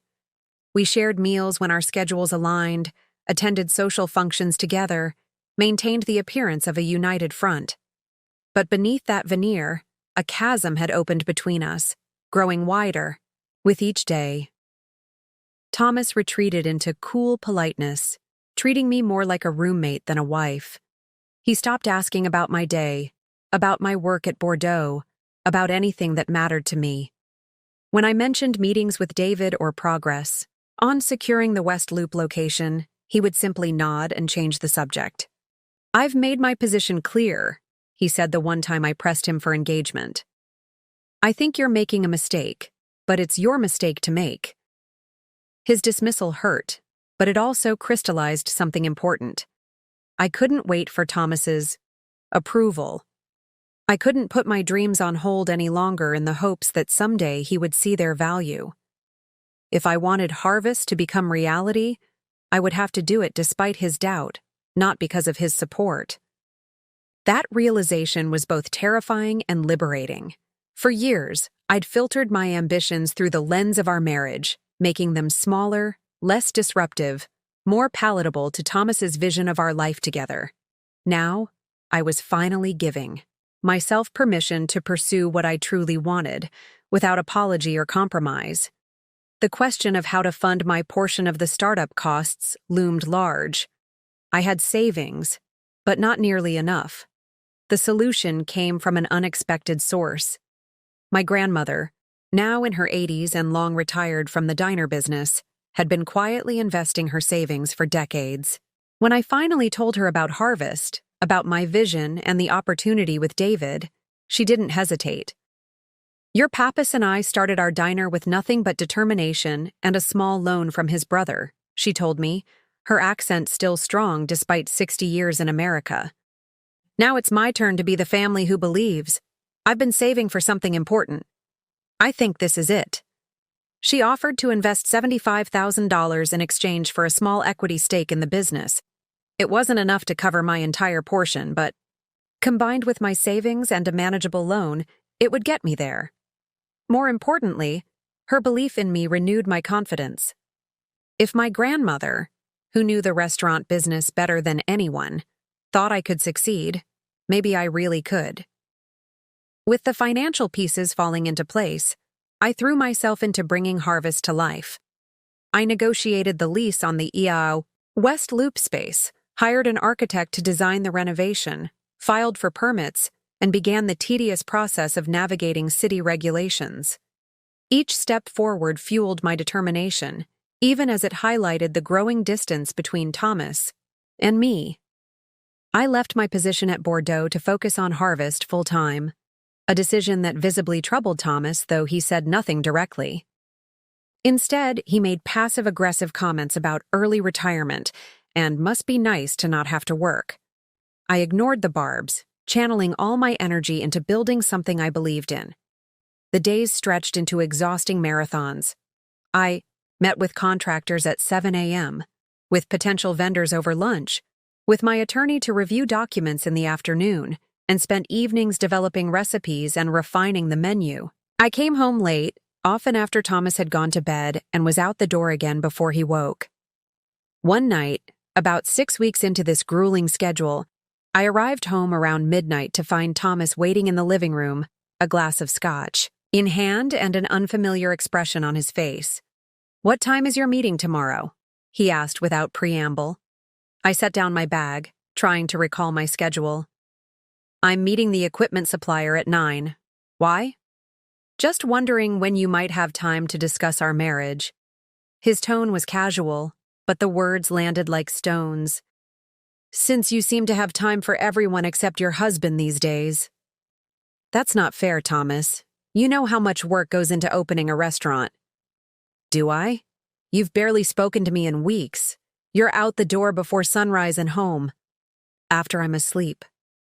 We shared meals when our schedules aligned, attended social functions together, maintained the appearance of a united front. But beneath that veneer, a chasm had opened between us, growing wider, with each day. Thomas retreated into cool politeness, treating me more like a roommate than a wife. He stopped asking about my day, about my work at Bordeaux, about anything that mattered to me. When I mentioned meetings with David or progress on securing the West Loop location, he would simply nod and change the subject. "I've made my position clear," he said the one time I pressed him for engagement. "I think you're making a mistake, but it's your mistake to make." His dismissal hurt, but it also crystallized something important. I couldn't wait for Thomas's approval. I couldn't put my dreams on hold any longer in the hopes that someday he would see their value. If I wanted Harvest to become reality, I would have to do it despite his doubt, not because of his support. That realization was both terrifying and liberating. For years, I'd filtered my ambitions through the lens of our marriage, making them smaller, less disruptive, more palatable to Thomas's vision of our life together. Now, I was finally giving myself permission to pursue what I truly wanted, without apology or compromise. The question of how to fund my portion of the startup costs loomed large. I had savings, but not nearly enough. The solution came from an unexpected source. My grandmother, now in her 80s and long retired from the diner business, had been quietly investing her savings for decades. When I finally told her about Harvest, about my vision and the opportunity with David, she didn't hesitate. Your Pappas and I started our diner with nothing but determination and a small loan from his brother, she told me, her accent still strong despite 60 years in America. Now it's my turn to be the family who believes. I've been saving for something important. I think this is it. She offered to invest $75,000 in exchange for a small equity stake in the business. It wasn't enough to cover my entire portion, but combined with my savings and a manageable loan, it would get me there. More importantly, her belief in me renewed my confidence. If my grandmother, who knew the restaurant business better than anyone, thought I could succeed, maybe I really could. With the financial pieces falling into place, I threw myself into bringing Harvest to life. I negotiated the lease on the EAO West Loop space, hired an architect to design the renovation, filed for permits, and began the tedious process of navigating city regulations. Each step forward fueled my determination, even as it highlighted the growing distance between Thomas and me. I left my position at Bordeaux to focus on Harvest full-time, a decision that visibly troubled Thomas, though he said nothing directly. Instead, he made passive-aggressive comments about early retirement and must be nice to not have to work. I ignored the barbs, channeling all my energy into building something I believed in. The days stretched into exhausting marathons. I met with contractors at 7 a.m., with potential vendors over lunch, with my attorney to review documents in the afternoon, and spent evenings developing recipes and refining the menu. I came home late, often after Thomas had gone to bed, and was out the door again before he woke. One night, about 6 weeks into this grueling schedule, I arrived home around midnight to find Thomas waiting in the living room, a glass of scotch in hand and an unfamiliar expression on his face. "What time is your meeting tomorrow?" he asked without preamble. I set down my bag, trying to recall my schedule. "I'm meeting the equipment supplier at 9. Why?" "Just wondering when you might have time to discuss our marriage." His tone was casual, but the words landed like stones. "Since you seem to have time for everyone except your husband these days." "That's not fair, Thomas. You know how much work goes into opening a restaurant." "Do I? You've barely spoken to me in weeks. You're out the door before sunrise and home. After I'm asleep.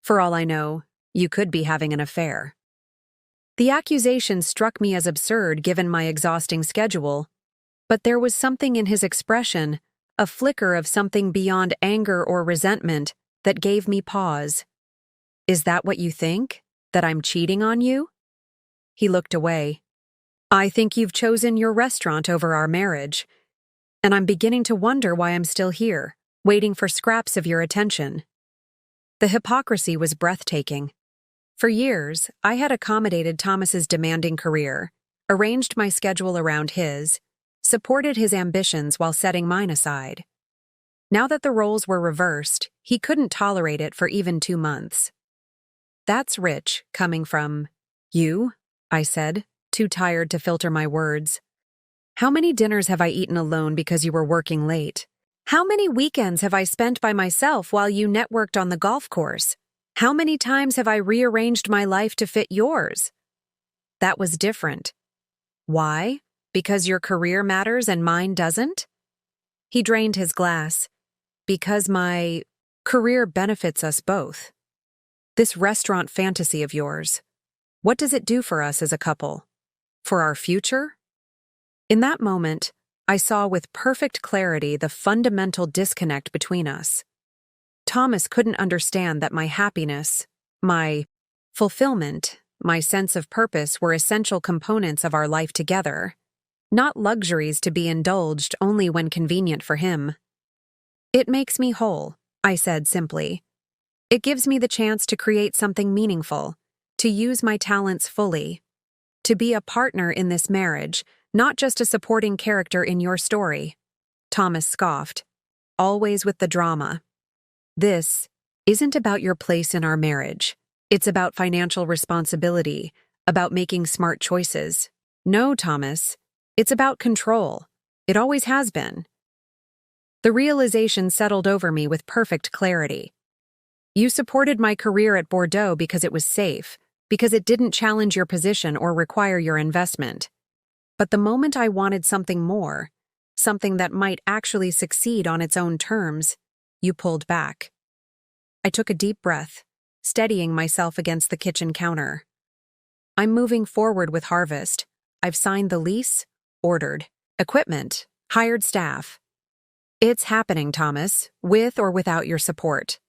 For all I know, you could be having an affair." The accusation struck me as absurd given my exhausting schedule, but there was something in his expression, a flicker of something beyond anger or resentment, that gave me pause. "Is that what you think? That I'm cheating on you?" He looked away. "I think you've chosen your restaurant over our marriage, and I'm beginning to wonder why I'm still here, waiting for scraps of your attention." The hypocrisy was breathtaking. For years, I had accommodated Thomas's demanding career, arranged my schedule around his, supported his ambitions while setting mine aside. Now that the roles were reversed, he couldn't tolerate it for even 2 months. "That's rich, coming from you," I said, too tired to filter my words. "How many dinners have I eaten alone because you were working late? How many weekends have I spent by myself while you networked on the golf course? How many times have I rearranged my life to fit yours?" That was different. "Why? Because your career matters and mine doesn't?" He drained his glass. "Because my career benefits us both. This restaurant fantasy of yours, what does it do for us as a couple? For our future?" In that moment, I saw with perfect clarity the fundamental disconnect between us. Thomas couldn't understand that my happiness, my fulfillment, my sense of purpose were essential components of our life together, not luxuries to be indulged only when convenient for him. "It makes me whole," I said simply. "It gives me the chance to create something meaningful, to use my talents fully, to be a partner in this marriage, not just a supporting character in your story." Thomas scoffed, "Always with the drama." "This isn't about your place in our marriage. It's about financial responsibility, about making smart choices." "No, Thomas. It's about control. It always has been." The realization settled over me with perfect clarity. You supported my career at Bordeaux because it was safe, because it didn't challenge your position or require your investment. But the moment I wanted something more, something that might actually succeed on its own terms, you pulled back. I took a deep breath, steadying myself against the kitchen counter. I'm moving forward with Harvest. I've signed the lease, ordered equipment, hired staff. It's happening, Thomas, with or without your support.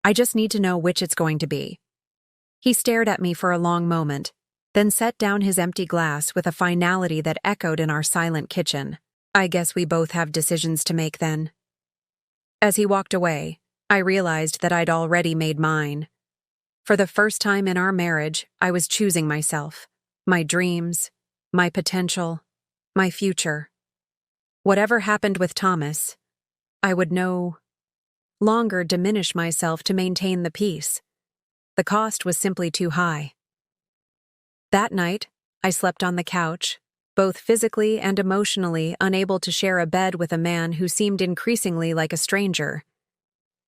I just need to know which it's going to be. He stared at me for a long moment, then set down his empty glass with a finality that echoed in our silent kitchen. I guess we both have decisions to make then. As he walked away, I realized that I'd already made mine. For the first time in our marriage, I was choosing myself, my dreams, my potential, my future. Whatever happened with Thomas, I would no longer diminish myself to maintain the peace. The cost was simply too high. That night, I slept on the couch, both physically and emotionally unable to share a bed with a man who seemed increasingly like a stranger.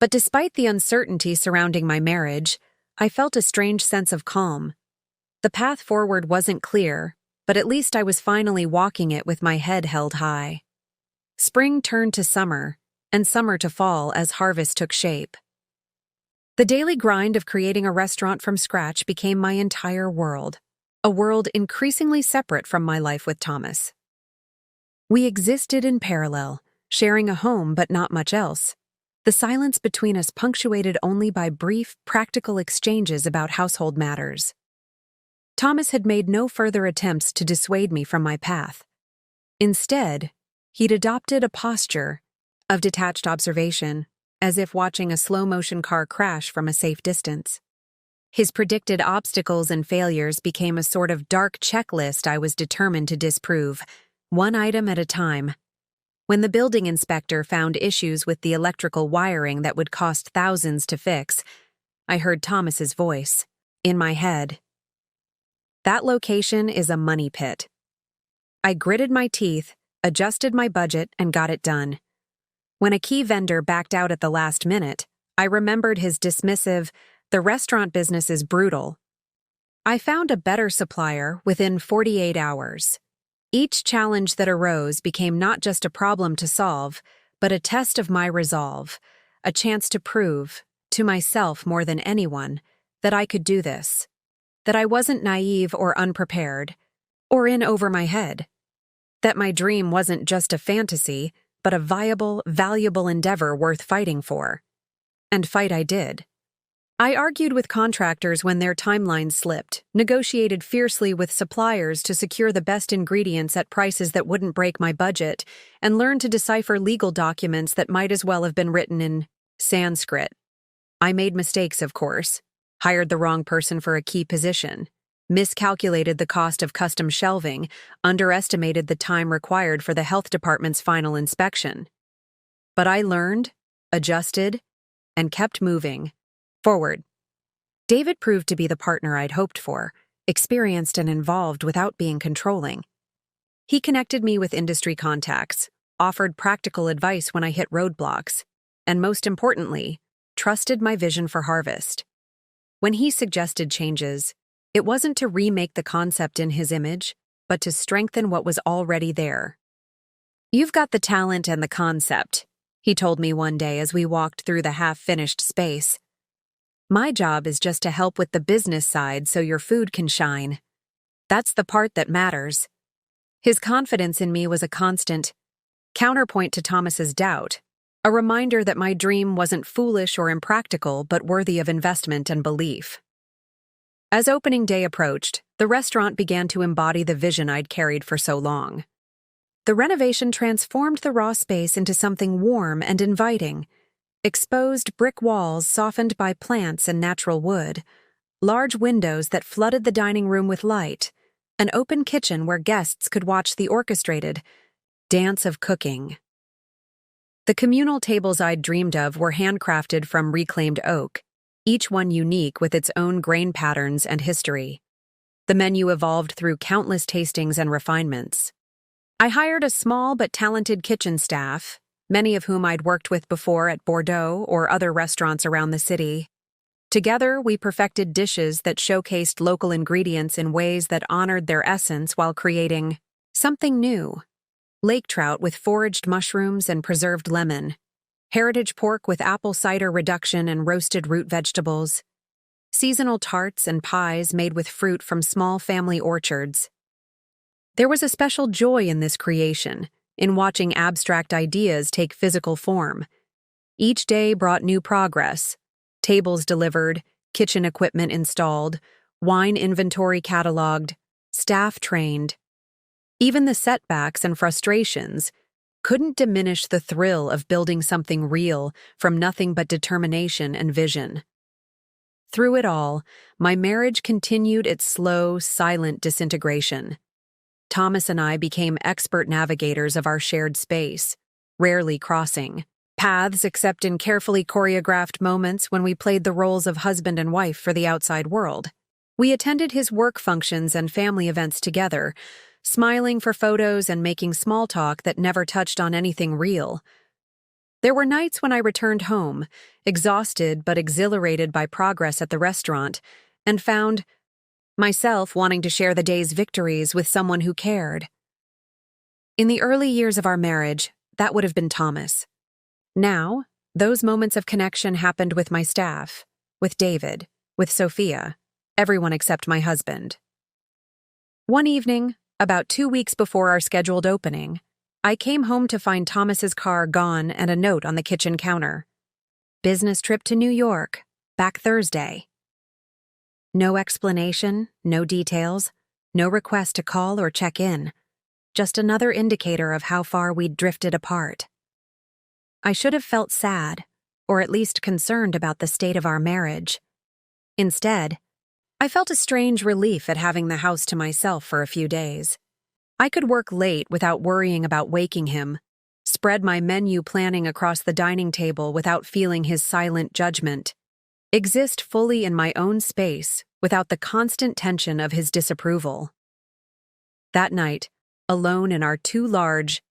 But despite the uncertainty surrounding my marriage, I felt a strange sense of calm. The path forward wasn't clear, but at least I was finally walking it with my head held high. Spring turned to summer, and summer to fall as Harvest took shape. The daily grind of creating a restaurant from scratch became my entire world, a world increasingly separate from my life with Thomas. We existed in parallel, sharing a home but not much else. The silence between us punctuated only by brief, practical exchanges about household matters. Thomas had made no further attempts to dissuade me from my path. Instead, he'd adopted a posture of detached observation, as if watching a slow-motion car crash from a safe distance. His predicted obstacles and failures became a sort of dark checklist I was determined to disprove, one item at a time. When the building inspector found issues with the electrical wiring that would cost thousands to fix, I heard Thomas's voice, in my head. That location is a money pit. I gritted my teeth, adjusted my budget, and got it done. When a key vendor backed out at the last minute, I remembered his dismissive, "The restaurant business is brutal." I found a better supplier within 48 hours. Each challenge that arose became not just a problem to solve, but a test of my resolve, a chance to prove, to myself more than anyone, that I could do this, that I wasn't naive or unprepared, or in over my head, that my dream wasn't just a fantasy, but a viable, valuable endeavor worth fighting for. And fight I did. I argued with contractors when their timelines slipped, negotiated fiercely with suppliers to secure the best ingredients at prices that wouldn't break my budget, and learned to decipher legal documents that might as well have been written in Sanskrit. I made mistakes, of course, hired the wrong person for a key position, miscalculated the cost of custom shelving, underestimated the time required for the health department's final inspection. But I learned, adjusted, and kept moving forward. David proved to be the partner I'd hoped for, experienced and involved without being controlling. He connected me with industry contacts, offered practical advice when I hit roadblocks, and most importantly, trusted my vision for Harvest. When he suggested changes, it wasn't to remake the concept in his image, but to strengthen what was already there. "You've got the talent and the concept," he told me one day as we walked through the half-finished space. "My job is just to help with the business side so your food can shine. That's the part that matters." His confidence in me was a constant counterpoint to Thomas's doubt, a reminder that my dream wasn't foolish or impractical but worthy of investment and belief. As opening day approached, the restaurant began to embody the vision I'd carried for so long. The renovation transformed the raw space into something warm and inviting. Exposed brick walls softened by plants and natural wood, large windows that flooded the dining room with light, an open kitchen where guests could watch the orchestrated dance of cooking. The communal tables I'd dreamed of were handcrafted from reclaimed oak, each one unique with its own grain patterns and history. The menu evolved through countless tastings and refinements. I hired a small but talented kitchen staff, many of whom I'd worked with before at Bordeaux or other restaurants around the city. Together, we perfected dishes that showcased local ingredients in ways that honored their essence while creating something new. Lake trout with foraged mushrooms and preserved lemon, heritage pork with apple cider reduction and roasted root vegetables, seasonal tarts and pies made with fruit from small family orchards. There was a special joy in this creation, in watching abstract ideas take physical form. Each day brought new progress: tables delivered, kitchen equipment installed, wine inventory cataloged, staff trained. Even the setbacks and frustrations couldn't diminish the thrill of building something real from nothing but determination and vision. Through it all, my marriage continued its slow, silent disintegration. Thomas and I became expert navigators of our shared space, rarely crossing paths except in carefully choreographed moments when we played the roles of husband and wife for the outside world. We attended his work functions and family events together, smiling for photos and making small talk that never touched on anything real. There were nights when I returned home, exhausted but exhilarated by progress at the restaurant, and found myself wanting to share the day's victories with someone who cared. In the early years of our marriage, that would have been Thomas. Now, those moments of connection happened with my staff, with David, with Sophia, everyone except my husband. One evening, about 2 weeks before our scheduled opening, I came home to find Thomas's car gone and a note on the kitchen counter. Business trip to New York, back Thursday. No explanation, no details, no request to call or check in. Just another indicator of how far we'd drifted apart. I should have felt sad, or at least concerned about the state of our marriage. Instead, I felt a strange relief at having the house to myself for a few days. I could work late without worrying about waking him, spread my menu planning across the dining table without feeling his silent judgment, exist fully in my own space without the constant tension of his disapproval. That night, alone in our too large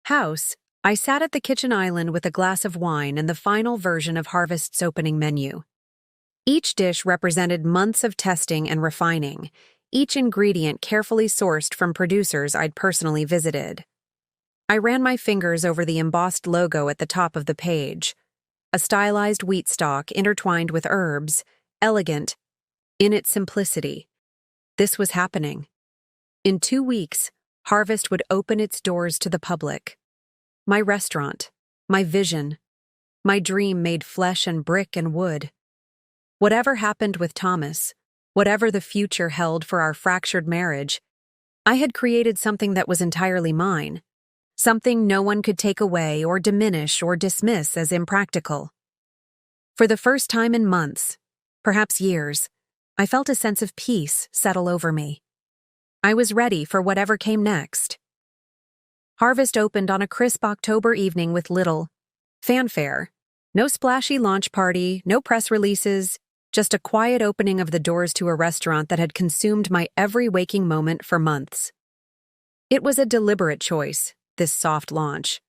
house, I sat at the kitchen island with a glass of wine and the final version of Harvest's opening menu. Each dish represented months of testing and refining, each ingredient carefully sourced from producers I'd personally visited. I ran my fingers over the embossed logo at the top of the page, a stylized wheat stalk intertwined with herbs, elegant in its simplicity. This was happening. In 2 weeks, Harvest would open its doors to the public. My restaurant, my vision, my dream made flesh and brick and wood. Whatever happened with Thomas, whatever the future held for our fractured marriage, I had created something that was entirely mine, something no one could take away or diminish or dismiss as impractical. For the first time in months, perhaps years, I felt a sense of peace settle over me. I was ready for whatever came next. Harvest opened on a crisp October evening with little fanfare. No splashy launch party, no press releases, just a quiet opening of the doors to a restaurant that had consumed my every waking moment for months. It was a deliberate choice, this soft launch.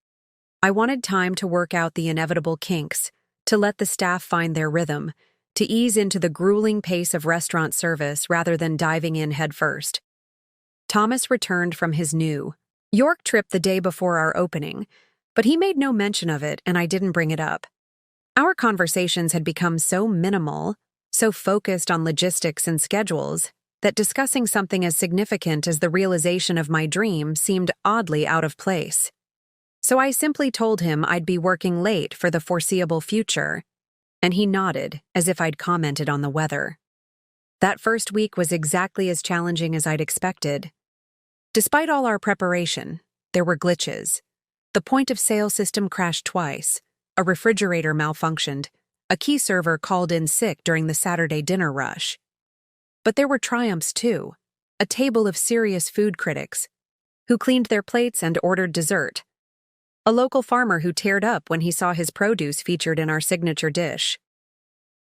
I wanted time to work out the inevitable kinks, to let the staff find their rhythm, to ease into the grueling pace of restaurant service rather than diving in headfirst. Thomas returned from his New York trip the day before our opening, but he made no mention of it and I didn't bring it up. Our conversations had become so minimal, so focused on logistics and schedules, that discussing something as significant as the realization of my dream seemed oddly out of place. So I simply told him I'd be working late for the foreseeable future, and he nodded as if I'd commented on the weather. That first week was exactly as challenging as I'd expected. Despite all our preparation, there were glitches. The point-of-sale system crashed twice, a refrigerator malfunctioned, a key server called in sick during the Saturday dinner rush. But there were triumphs too, a table of serious food critics who cleaned their plates and ordered dessert, a local farmer who teared up when he saw his produce featured in our signature dish,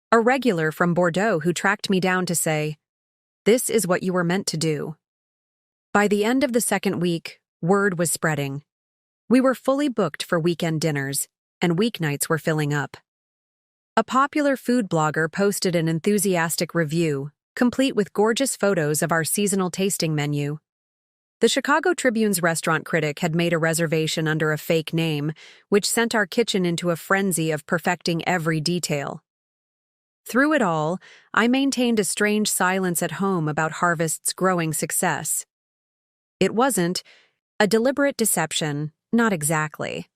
a regular from Bordeaux who tracked me down to say, "This is what you were meant to do." By the end of the second week, word was spreading. We were fully booked for weekend dinners, and weeknights were filling up. A popular food blogger posted an enthusiastic review, complete with gorgeous photos of our seasonal tasting menu. The Chicago Tribune's restaurant critic had made a reservation under a fake name, which sent our kitchen into a frenzy of perfecting every detail. Through it all, I maintained a strange silence at home about Harvest's growing success. It wasn't a deliberate deception, not exactly.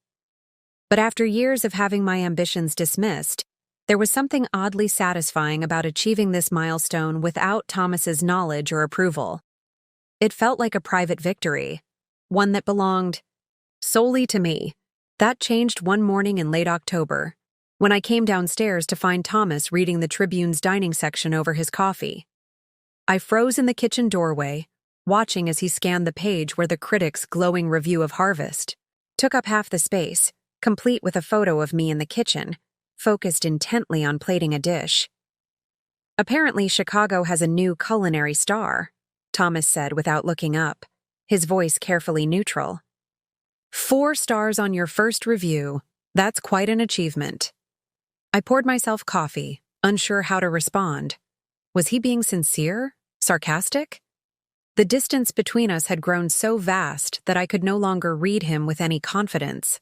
But after years of having my ambitions dismissed, there was something oddly satisfying about achieving this milestone without Thomas's knowledge or approval. It felt like a private victory, one that belonged solely to me. That changed one morning in late October, when I came downstairs to find Thomas reading the Tribune's dining section over his coffee. I froze in the kitchen doorway, watching as he scanned the page where the critic's glowing review of Harvest took up half the space, complete with a photo of me in the kitchen, focused intently on plating a dish. "Apparently, Chicago has a new culinary star," Thomas said without looking up, his voice carefully neutral. "4 stars on your first review. That's quite an achievement." I poured myself coffee, unsure how to respond. Was he being sincere? Sarcastic? The distance between us had grown so vast that I could no longer read him with any confidence.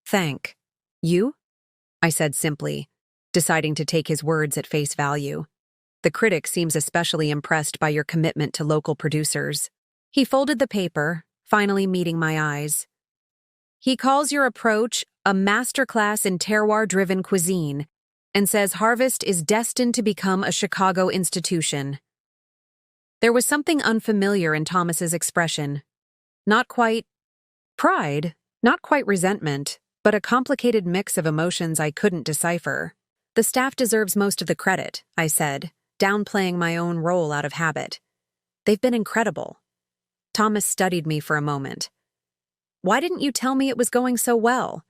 "Thank you?" I said simply, deciding to take his words at face value. "The critic seems especially impressed by your commitment to local producers." He folded the paper, finally meeting my eyes. "He calls your approach a masterclass in terroir-driven cuisine and says Harvest is destined to become a Chicago institution." There was something unfamiliar in Thomas's expression. Not quite pride, not quite resentment, but a complicated mix of emotions I couldn't decipher. "The staff deserves most of the credit," I said, downplaying my own role out of habit. "They've been incredible." Thomas studied me for a moment. "Why didn't you tell me it was going so well?"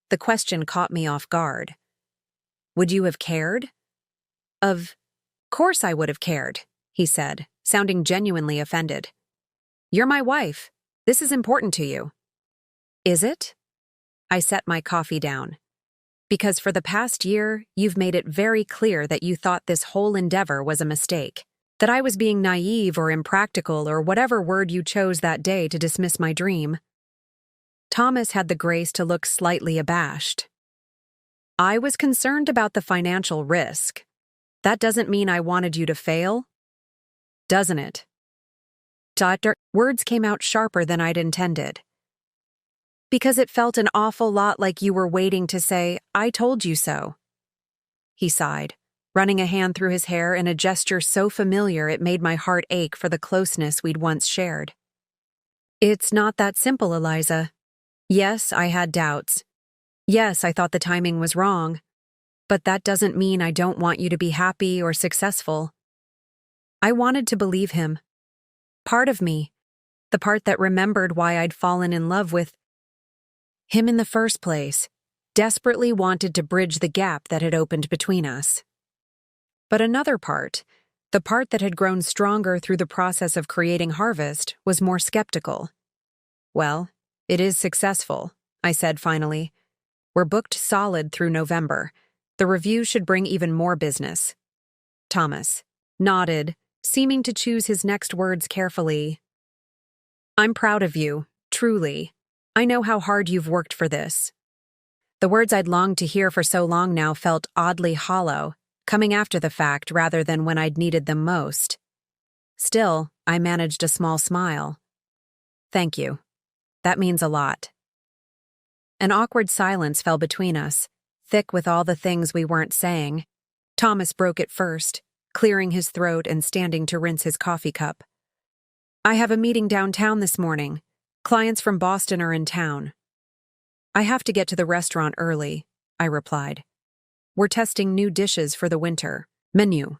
The question caught me off guard. "Would you have cared?" "Of course I would have cared," he said, sounding genuinely offended. "You're my wife. This is important to you." "Is it?" I set my coffee down. "Because for the past year, you've made it very clear that you thought this whole endeavor was a mistake, that I was being naive or impractical or whatever word you chose that day to dismiss my dream." Thomas had the grace to look slightly abashed. "I was concerned about the financial risk. That doesn't mean I wanted you to fail, doesn't it?" Words came out sharper than I'd intended. "Because it felt an awful lot like you were waiting to say, 'I told you so.'" He sighed, running a hand through his hair in a gesture so familiar it made my heart ache for the closeness we'd once shared. "It's not that simple, Eliza. Yes, I had doubts. Yes, I thought the timing was wrong. But that doesn't mean I don't want you to be happy or successful." I wanted to believe him. Part of me, the part that remembered why I'd fallen in love with him in the first place, desperately wanted to bridge the gap that had opened between us. But another part, the part that had grown stronger through the process of creating Harvest, was more skeptical. "Well, it is successful," I said finally. "We're booked solid through November. The review should bring even more business." Thomas nodded, seeming to choose his next words carefully. "I'm proud of you, truly. I know how hard you've worked for this." The words I'd longed to hear for so long now felt oddly hollow, coming after the fact rather than when I'd needed them most. Still, I managed a small smile. "Thank you. That means a lot." An awkward silence fell between us, thick with all the things we weren't saying. Thomas broke it first, clearing his throat and standing to rinse his coffee cup. "I have a meeting downtown this morning. Clients from Boston are in town." "I have to get to the restaurant early," I replied. "We're testing new dishes for the winter menu."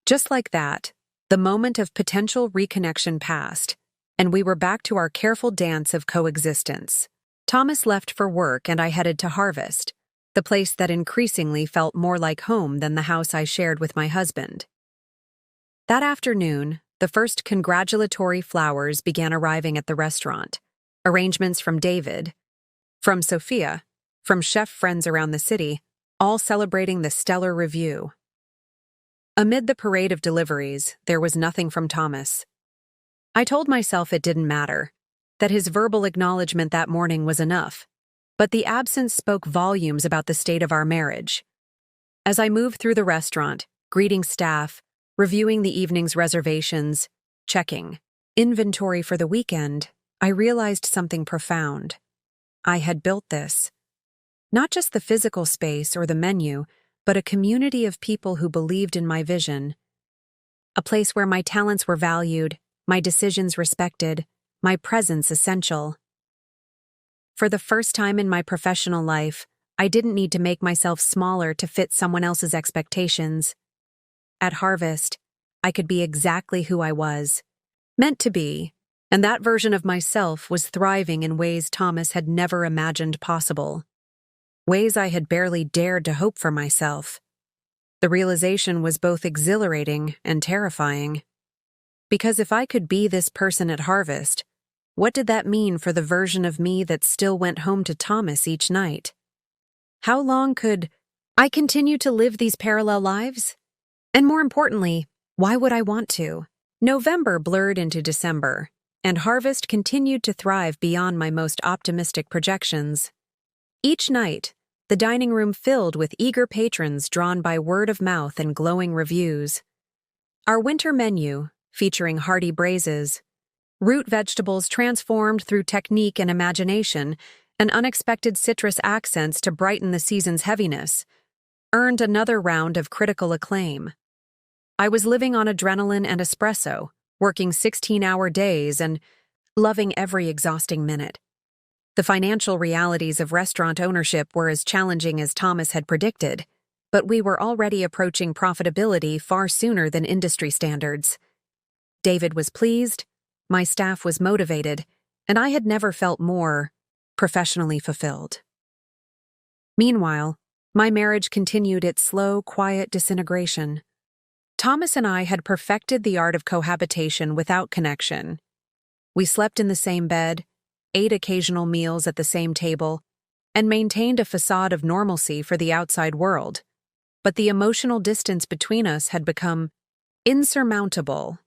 Just like that, the moment of potential reconnection passed, and we were back to our careful dance of coexistence. Thomas left for work and I headed to Harvest, the place that increasingly felt more like home than the house I shared with my husband. That afternoon, the first congratulatory flowers began arriving at the restaurant. Arrangements from David, from Sophia, from chef friends around the city, all celebrating the stellar review. Amid the parade of deliveries, there was nothing from Thomas. I told myself it didn't matter, that his verbal acknowledgement that morning was enough, but the absence spoke volumes about the state of our marriage. As I moved through the restaurant, greeting staff, reviewing the evening's reservations, checking inventory for the weekend, I realized something profound. I had built this. Not just the physical space or the menu, but a community of people who believed in my vision. A place where my talents were valued, my decisions respected, my presence essential. For the first time in my professional life, I didn't need to make myself smaller to fit someone else's expectations. At Harvest, I could be exactly who I was, meant to be, and that version of myself was thriving in ways Thomas had never imagined possible. Ways I had barely dared to hope for myself. The realization was both exhilarating and terrifying. Because if I could be this person at Harvest, what did that mean for the version of me that still went home to Thomas each night? How long could I continue to live these parallel lives? And more importantly, why would I want to? November blurred into December, and Harvest continued to thrive beyond my most optimistic projections. Each night, the dining room filled with eager patrons drawn by word of mouth and glowing reviews. Our winter menu, featuring hearty braises, root vegetables transformed through technique and imagination, and unexpected citrus accents to brighten the season's heaviness, earned another round of critical acclaim. I was living on adrenaline and espresso, working 16-hour days and loving every exhausting minute. The financial realities of restaurant ownership were as challenging as Thomas had predicted, but we were already approaching profitability far sooner than industry standards. David was pleased, my staff was motivated, and I had never felt more professionally fulfilled. Meanwhile, my marriage continued its slow, quiet disintegration. Thomas and I had perfected the art of cohabitation without connection. We slept in the same bed, ate occasional meals at the same table, and maintained a facade of normalcy for the outside world. But the emotional distance between us had become insurmountable,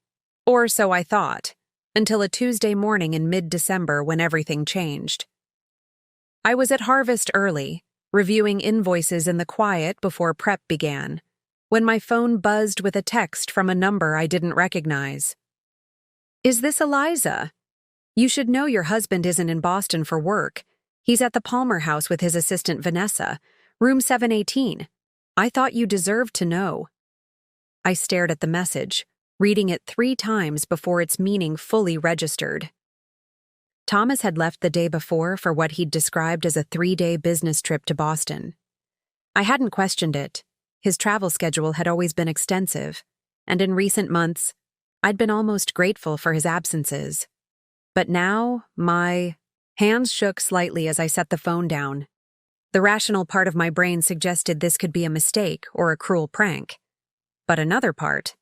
or so I thought, until a Tuesday morning in mid-December when everything changed. I was at Harvest early, reviewing invoices in the quiet before prep began, when my phone buzzed with a text from a number I didn't recognize. "Is this Eliza? You should know your husband isn't in Boston for work. He's at the Palmer House with his assistant Vanessa, room 718. I thought you deserved to know." I stared at the message, reading it 3 times before its meaning fully registered. Thomas had left the day before for what he'd described as a 3-day business trip to Boston. I hadn't questioned it. His travel schedule had always been extensive, and in recent months, I'd been almost grateful for his absences. But now, my hands shook slightly as I set the phone down. The rational part of my brain suggested this could be a mistake or a cruel prank. But another part,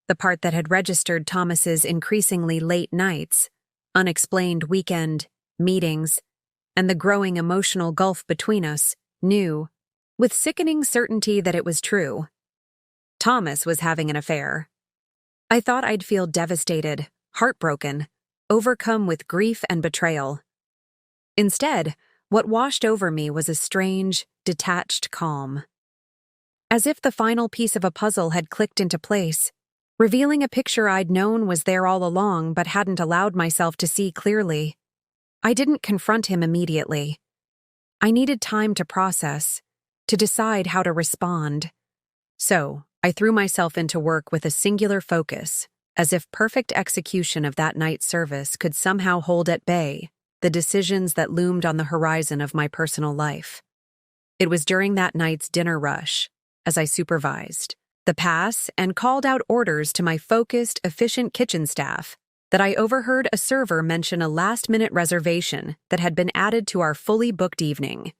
the part that had registered Thomas's increasingly late nights, unexplained weekend meetings, and the growing emotional gulf between us, knew, with sickening certainty, that it was true. Thomas was having an affair. I thought I'd feel devastated, heartbroken, overcome with grief and betrayal. Instead, what washed over me was a strange, detached calm. As if the final piece of a puzzle had clicked into place, revealing a picture I'd known was there all along but hadn't allowed myself to see clearly. I didn't confront him immediately. I needed time to process, to decide how to respond. So, I threw myself into work with a singular focus, as if perfect execution of that night's service could somehow hold at bay the decisions that loomed on the horizon of my personal life. It was during that night's dinner rush, as I supervised the pass and called out orders to my focused, efficient kitchen staff, that I overheard a server mention a last-minute reservation that had been added to our fully booked evening.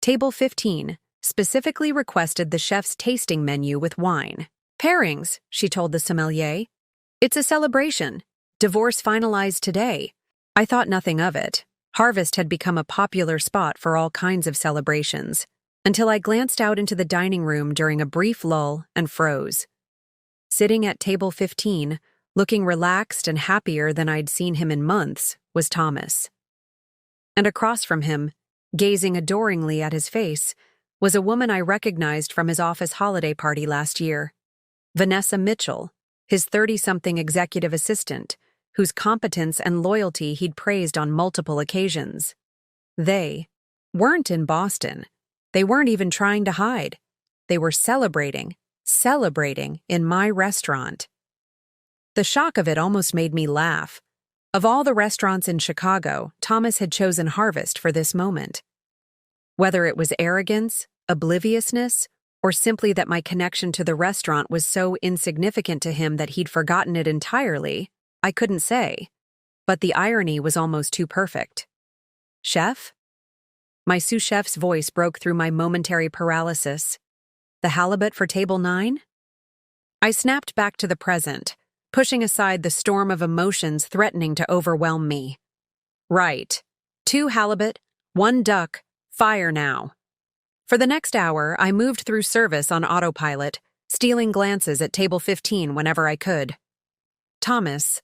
Table 15 specifically requested the chef's tasting menu with wine. "Pairings," she told the sommelier. "It's a celebration. Divorce finalized today." I thought nothing of it. Harvest had become a popular spot for all kinds of celebrations, until I glanced out into the dining room during a brief lull and froze. Sitting at table 15, looking relaxed and happier than I'd seen him in months, was Thomas. And across from him, gazing adoringly at his face, was a woman I recognized from his office holiday party last year, Vanessa Mitchell, his 30-something executive assistant, whose competence and loyalty he'd praised on multiple occasions. They weren't in Boston. They weren't even trying to hide. They were celebrating in my restaurant. The shock of it almost made me laugh. Of all the restaurants in Chicago, Thomas had chosen Harvest for this moment. Whether it was arrogance, obliviousness, or simply that my connection to the restaurant was so insignificant to him that he'd forgotten it entirely, I couldn't say. But the irony was almost too perfect. Chef? My sous chef's voice broke through my momentary paralysis. The halibut for table 9? I snapped back to the present, pushing aside the storm of emotions threatening to overwhelm me. Right. 2 halibut, 1 duck, fire now. For the next hour, I moved through service on autopilot, stealing glances at table 15 whenever I could. Thomas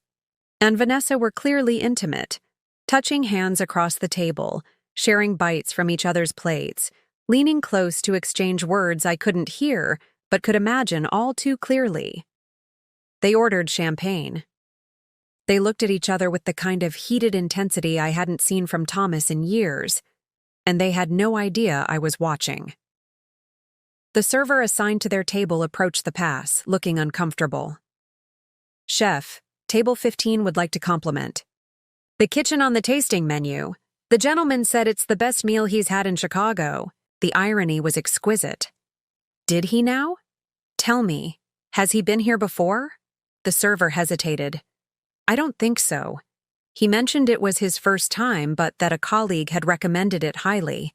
and Vanessa were clearly intimate, touching hands across the table, sharing bites from each other's plates, leaning close to exchange words I couldn't hear but could imagine all too clearly. They ordered champagne. They looked at each other with the kind of heated intensity I hadn't seen from Thomas in years, and they had no idea I was watching. The server assigned to their table approached the pass, looking uncomfortable. Chef, table 15 would like to compliment the kitchen on the tasting menu. The gentleman said it's the best meal he's had in Chicago. The irony was exquisite. Did he now? Tell me, has he been here before? The server hesitated. I don't think so. He mentioned it was his first time, but that a colleague had recommended it highly.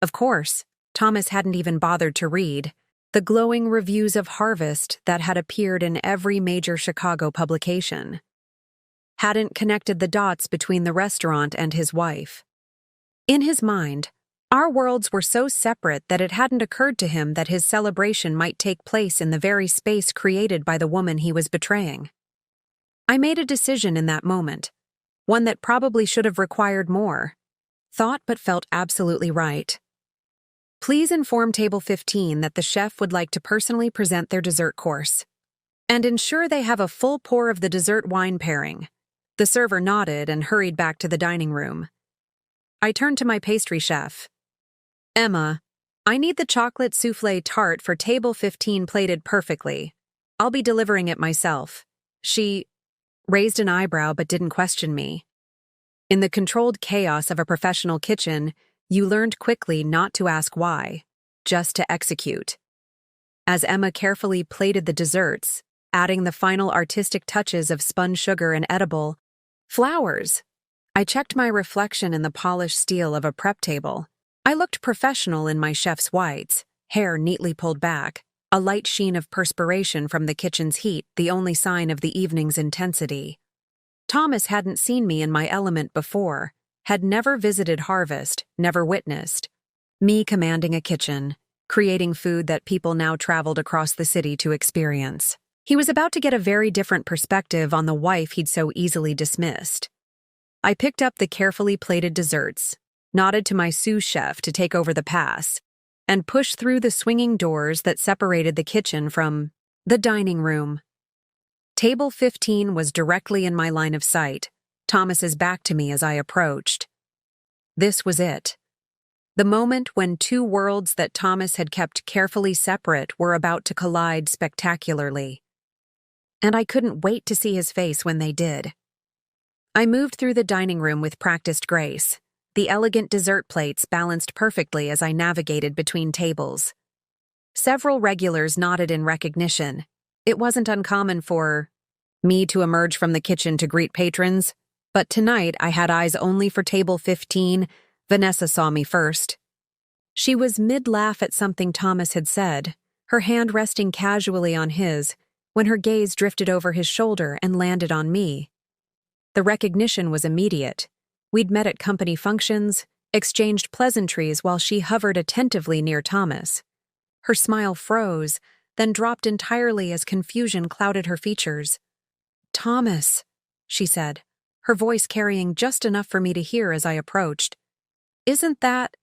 Of course, Thomas hadn't even bothered to read the glowing reviews of Harvest that had appeared in every major Chicago publication. Hadn't connected the dots between the restaurant and his wife. In his mind, our worlds were so separate that it hadn't occurred to him that his celebration might take place in the very space created by the woman he was betraying. I made a decision in that moment, one that probably should have required more thought but felt absolutely right. Please inform table 15 that the chef would like to personally present their dessert course, and ensure they have a full pour of the dessert wine pairing. The server nodded and hurried back to the dining room. I turned to my pastry chef. Emma, I need the chocolate soufflé tart for table 15 plated perfectly. I'll be delivering it myself. She raised an eyebrow but didn't question me. In the controlled chaos of a professional kitchen, you learned quickly not to ask why, just to execute. As Emma carefully plated the desserts, adding the final artistic touches of spun sugar and edible flowers, I checked my reflection in the polished steel of a prep table. I looked professional in my chef's whites, hair neatly pulled back, a light sheen of perspiration from the kitchen's heat, the only sign of the evening's intensity. Thomas hadn't seen me in my element before, had never visited Harvest, never witnessed me commanding a kitchen, creating food that people now traveled across the city to experience. He was about to get a very different perspective on the wife he'd so easily dismissed. I picked up the carefully plated desserts, nodded to my sous chef to take over the pass, and pushed through the swinging doors that separated the kitchen from the dining room. Table 15 was directly in my line of sight, Thomas's back to me as I approached. This was it. The moment when 2 worlds that Thomas had kept carefully separate were about to collide spectacularly. And I couldn't wait to see his face when they did. I moved through the dining room with practiced grace, the elegant dessert plates balanced perfectly as I navigated between tables. Several regulars nodded in recognition. It wasn't uncommon for me to emerge from the kitchen to greet patrons, but tonight I had eyes only for table 15. Vanessa saw me first. She was mid-laugh at something Thomas had said, her hand resting casually on his, when her gaze drifted over his shoulder and landed on me. The recognition was immediate. We'd met at company functions, exchanged pleasantries while she hovered attentively near Thomas. Her smile froze, then dropped entirely as confusion clouded her features. "Thomas," she said, her voice carrying just enough for me to hear as I approached. "Isn't that—"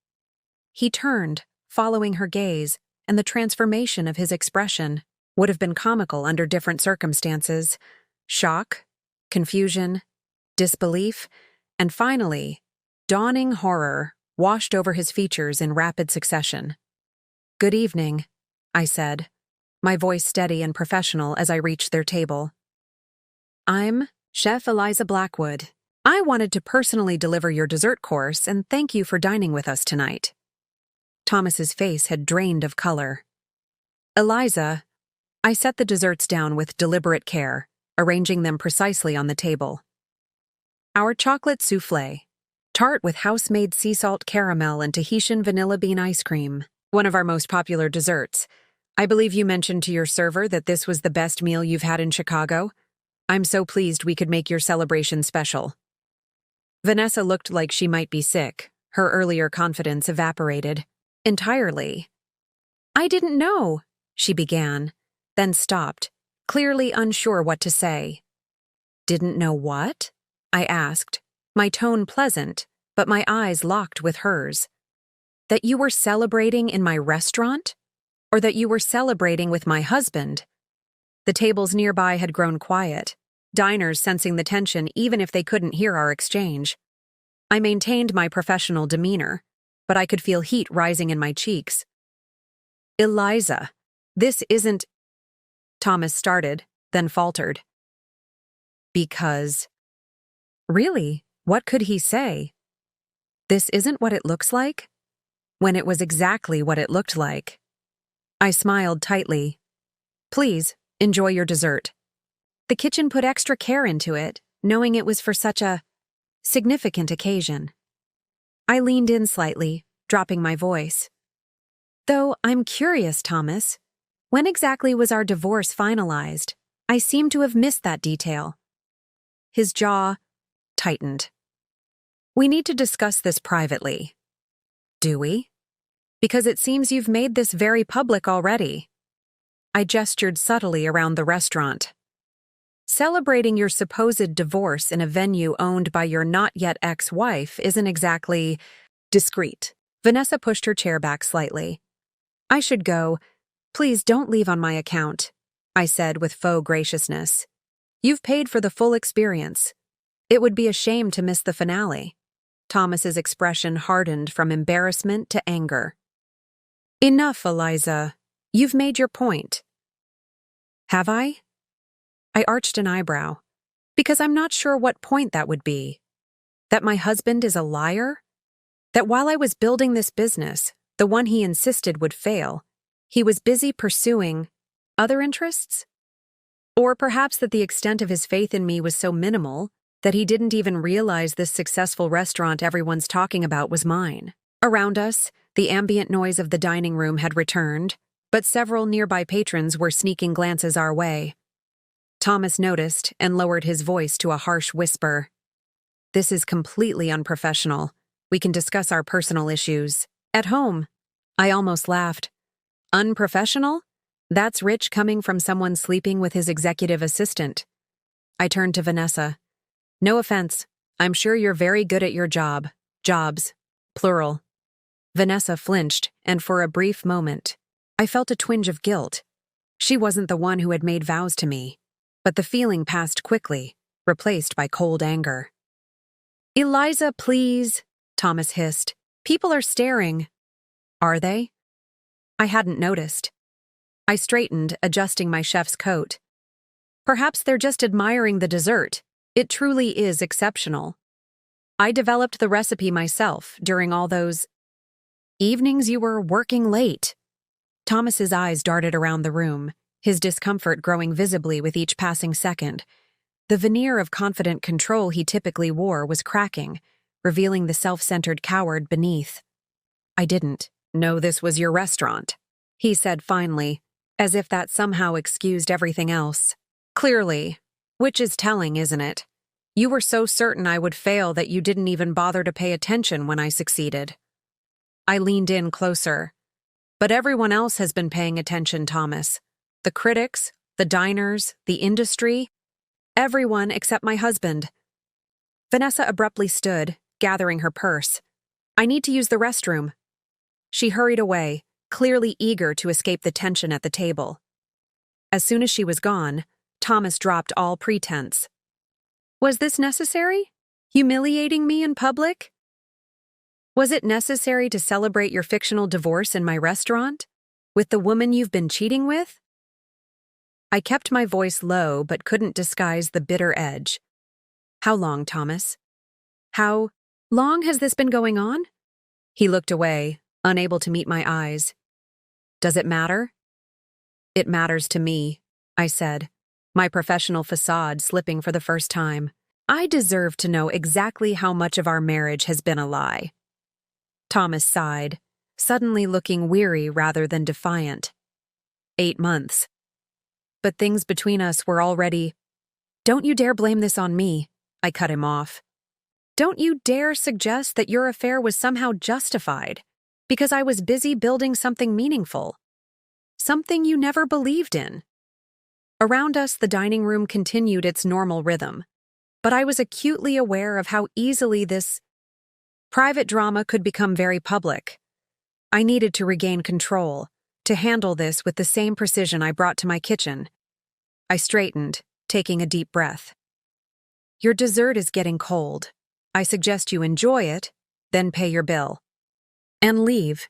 He turned, following her gaze, and the transformation of his expression would have been comical under different circumstances. Shock, confusion, disbelief, and finally, dawning horror washed over his features in rapid succession. "Good evening," I said, my voice steady and professional as I reached their table. "I'm Chef Eliza Blackwood. I wanted to personally deliver your dessert course and thank you for dining with us tonight." Thomas's face had drained of color. "Eliza," I set the desserts down with deliberate care, arranging them precisely on the table. "Our chocolate soufflé, tart with house-made sea salt caramel and Tahitian vanilla bean ice cream, one of our most popular desserts. I believe you mentioned to your server that this was the best meal you've had in Chicago. I'm so pleased we could make your celebration special." Vanessa looked like she might be sick. Her earlier confidence evaporated entirely. "I didn't know," she began, then stopped, clearly unsure what to say. "Didn't know what?" I asked, my tone pleasant, but my eyes locked with hers. "That you were celebrating in my restaurant? Or that you were celebrating with my husband?" The tables nearby had grown quiet, diners sensing the tension even if they couldn't hear our exchange. I maintained my professional demeanor, but I could feel heat rising in my cheeks. "Eliza, this isn't—" Thomas started, then faltered. "Because—" Really, what could he say? "This isn't what it looks like?" When it was exactly what it looked like. I smiled tightly. "Please, enjoy your dessert." The kitchen put extra care into it, knowing it was for such a significant occasion. I leaned in slightly, dropping my voice. "Though I'm curious, Thomas, when exactly was our divorce finalized? I seem to have missed that detail." His jaw tightened. "We need to discuss this privately." "Do we? Because it seems you've made this very public already." I gestured subtly around the restaurant. "Celebrating your supposed divorce in a venue owned by your not-yet ex-wife isn't exactly discreet." Vanessa pushed her chair back slightly. "I should go. Please don't leave on my account," I said with faux graciousness. "You've paid for the full experience. It would be a shame to miss the finale." Thomas's expression hardened from embarrassment to anger. "Enough, Eliza. You've made your point." "Have I?" I arched an eyebrow, because I'm not sure what point that would be. That my husband is a liar? That while I was building this business, the one he insisted would fail, he was busy pursuing other interests? Or perhaps that the extent of his faith in me was so minimal that he didn't even realize this successful restaurant everyone's talking about was mine. Around us, the ambient noise of the dining room had returned, but several nearby patrons were sneaking glances our way. Thomas noticed and lowered his voice to a harsh whisper. "This is completely unprofessional. We can discuss our personal issues at home." I almost laughed. "Unprofessional? That's rich coming from someone sleeping with his executive assistant." I turned to Vanessa. "No offense. I'm sure you're very good at your job. Jobs. Plural." Vanessa flinched, and for a brief moment, I felt a twinge of guilt. She wasn't the one who had made vows to me, but the feeling passed quickly, replaced by cold anger. "Eliza, please," Thomas hissed. "People are staring." "Are they?" I hadn't noticed. I straightened, adjusting my chef's coat. "Perhaps they're just admiring the dessert. It truly is exceptional. I developed the recipe myself during all those evenings you were working late." Thomas's eyes darted around the room, his discomfort growing visibly with each passing second. The veneer of confident control he typically wore was cracking, revealing the self-centered coward beneath. "I didn't know this was your restaurant," he said finally, as if that somehow excused everything else. "Clearly. Which is telling, isn't it? You were so certain I would fail that you didn't even bother to pay attention when I succeeded. I leaned in closer. But everyone else has been paying attention, Thomas. The critics, the diners, the industry, everyone except my husband. Vanessa abruptly stood, gathering her purse. I need to use the restroom. She hurried away, clearly eager to escape the tension at the table. As soon as she was gone, Thomas dropped all pretense. Was this necessary? Humiliating me in public? Was it necessary to celebrate your fictional divorce in my restaurant? With the woman you've been cheating with? I kept my voice low but couldn't disguise the bitter edge. How long, Thomas? How long has this been going on? He looked away, unable to meet my eyes. Does it matter? It matters to me, I said, my professional facade slipping for the first time. I deserve to know exactly how much of our marriage has been a lie. Thomas sighed, suddenly looking weary rather than defiant. 8 months. But things between us were already— Don't you dare blame this on me, I cut him off. Don't you dare suggest that your affair was somehow justified because I was busy building something meaningful. Something you never believed in. Around us, the dining room continued its normal rhythm, but I was acutely aware of how easily this private drama could become very public. I needed to regain control, to handle this with the same precision I brought to my kitchen. I straightened, taking a deep breath. Your dessert is getting cold. I suggest you enjoy it, then pay your bill. And leave.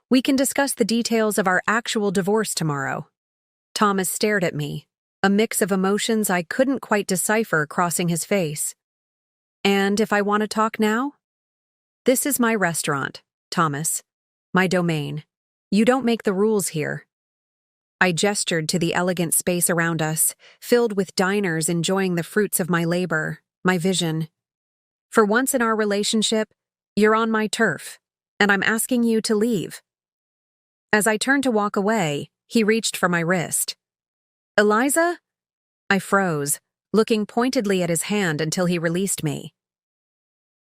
We can discuss the details of our actual divorce tomorrow. Thomas stared at me, a mix of emotions I couldn't quite decipher crossing his face. And if I want to talk now? This is my restaurant, Thomas. My domain. You don't make the rules here. I gestured to the elegant space around us, filled with diners enjoying the fruits of my labor, my vision. For once in our relationship, you're on my turf, and I'm asking you to leave. As I turned to walk away, he reached for my wrist. Eliza? I froze, looking pointedly at his hand until he released me.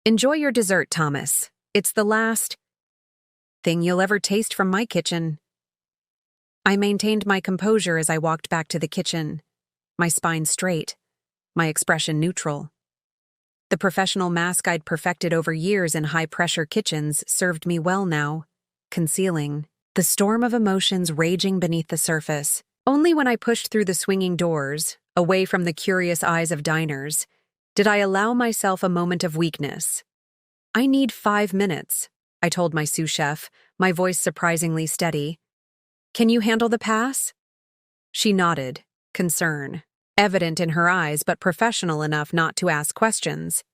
Enjoy your dessert, Thomas. It's the last thing you'll ever taste from my kitchen. I maintained my composure as I walked back to the kitchen, my spine straight, my expression neutral. The professional mask I'd perfected over years in high-pressure kitchens served me well now, concealing the storm of emotions raging beneath the surface. Only when I pushed through the swinging doors, away from the curious eyes of diners, did I allow myself a moment of weakness. I need 5 minutes, I told my sous chef, my voice surprisingly steady. Can you handle the pass? She nodded, concern, evident in her eyes but professional enough not to ask questions.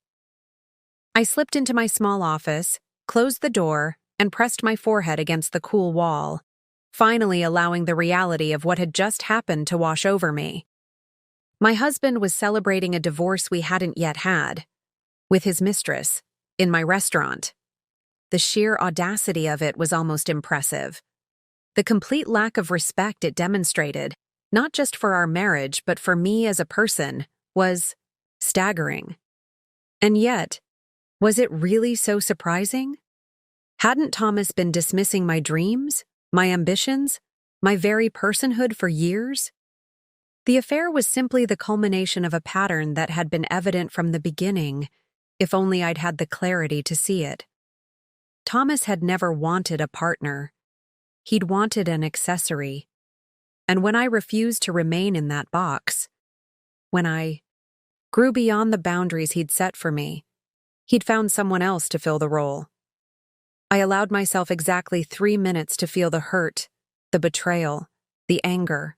I slipped into my small office, closed the door, and pressed my forehead against the cool wall, finally allowing the reality of what had just happened to wash over me. My husband was celebrating a divorce we hadn't yet had, with his mistress, in my restaurant. The sheer audacity of it was almost impressive. The complete lack of respect it demonstrated, not just for our marriage but for me as a person, was staggering. And yet, was it really so surprising? Hadn't Thomas been dismissing my dreams, my ambitions, my very personhood for years? The affair was simply the culmination of a pattern that had been evident from the beginning, if only I'd had the clarity to see it. Thomas had never wanted a partner. He'd wanted an accessory. And when I refused to remain in that box, when I grew beyond the boundaries he'd set for me, he'd found someone else to fill the role. I allowed myself exactly 3 minutes to feel the hurt, the betrayal, the anger.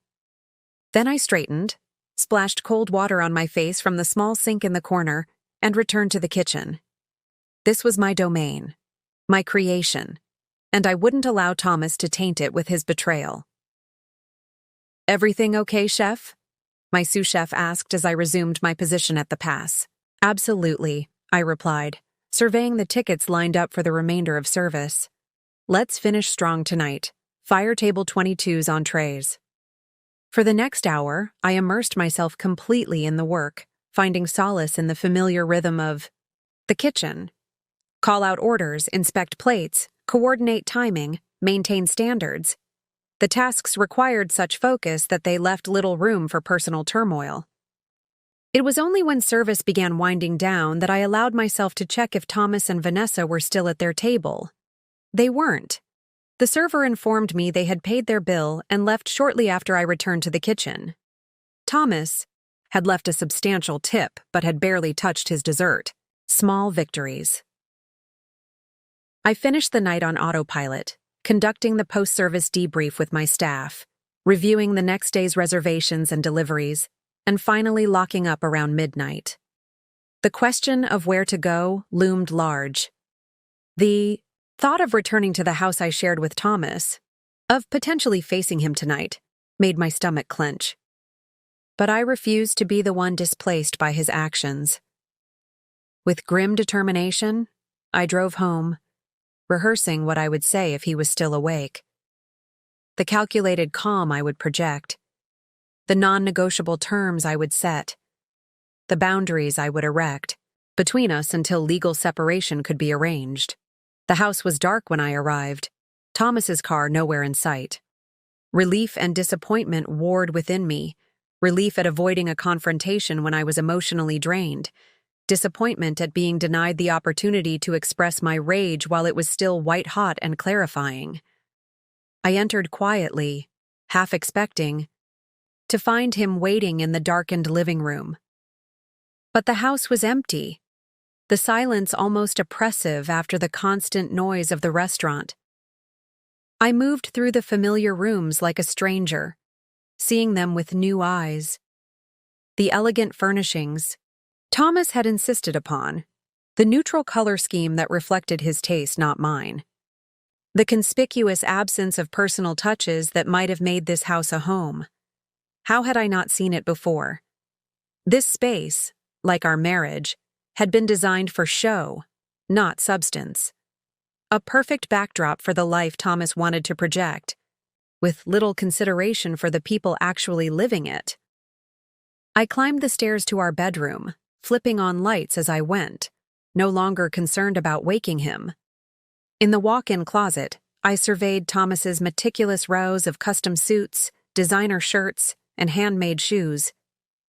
Then I straightened, splashed cold water on my face from the small sink in the corner, and returned to the kitchen. This was my domain, my creation, and I wouldn't allow Thomas to taint it with his betrayal. Everything okay, chef? My sous chef asked as I resumed my position at the pass. Absolutely, I replied, surveying the tickets lined up for the remainder of service. Let's finish strong tonight. Fire table 22's entrees. For the next hour, I immersed myself completely in the work, finding solace in the familiar rhythm of the kitchen. Call out orders, inspect plates, coordinate timing, maintain standards. The tasks required such focus that they left little room for personal turmoil. It was only when service began winding down that I allowed myself to check if Thomas and Vanessa were still at their table. They weren't. The server informed me they had paid their bill and left shortly after I returned to the kitchen. Thomas had left a substantial tip but had barely touched his dessert. Small victories. I finished the night on autopilot, conducting the post-service debrief with my staff, reviewing the next day's reservations and deliveries, and finally locking up around midnight. The question of where to go loomed large. The thought of returning to the house I shared with Thomas, of potentially facing him tonight, made my stomach clench. But I refused to be the one displaced by his actions. With grim determination, I drove home, rehearsing what I would say if he was still awake. The calculated calm I would project. The non-negotiable terms I would set. The boundaries I would erect between us until legal separation could be arranged. The house was dark when I arrived, Thomas's car nowhere in sight. Relief and disappointment warred within me, relief at avoiding a confrontation when I was emotionally drained, disappointment at being denied the opportunity to express my rage while it was still white-hot and clarifying. I entered quietly, half expecting to find him waiting in the darkened living room. But the house was empty, the silence almost oppressive after the constant noise of the restaurant. I moved through the familiar rooms like a stranger, seeing them with new eyes. The elegant furnishings Thomas had insisted upon, the neutral color scheme that reflected his taste, not mine. The conspicuous absence of personal touches that might have made this house a home. How had I not seen it before? This space, like our marriage, had been designed for show, not substance. A perfect backdrop for the life Thomas wanted to project, with little consideration for the people actually living it. I climbed the stairs to our bedroom, flipping on lights as I went, no longer concerned about waking him. In the walk-in closet, I surveyed Thomas's meticulous rows of custom suits, designer shirts, and handmade shoes.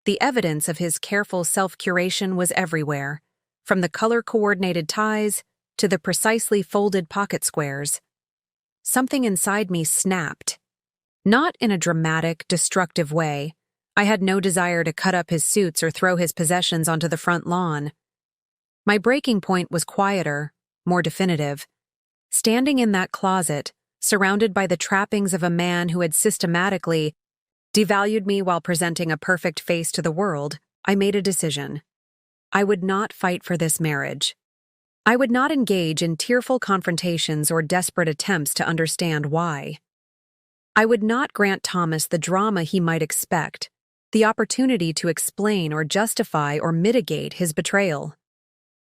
The evidence of his careful self-curation was everywhere, from the color-coordinated ties to the precisely folded pocket squares. Something inside me snapped. Not in a dramatic, destructive way. I had no desire to cut up his suits or throw his possessions onto the front lawn. My breaking point was quieter, more definitive. Standing in that closet, surrounded by the trappings of a man who had systematically devalued me while presenting a perfect face to the world, I made a decision. I would not fight for this marriage. I would not engage in tearful confrontations or desperate attempts to understand why. I would not grant Thomas the drama he might expect, the opportunity to explain or justify or mitigate his betrayal.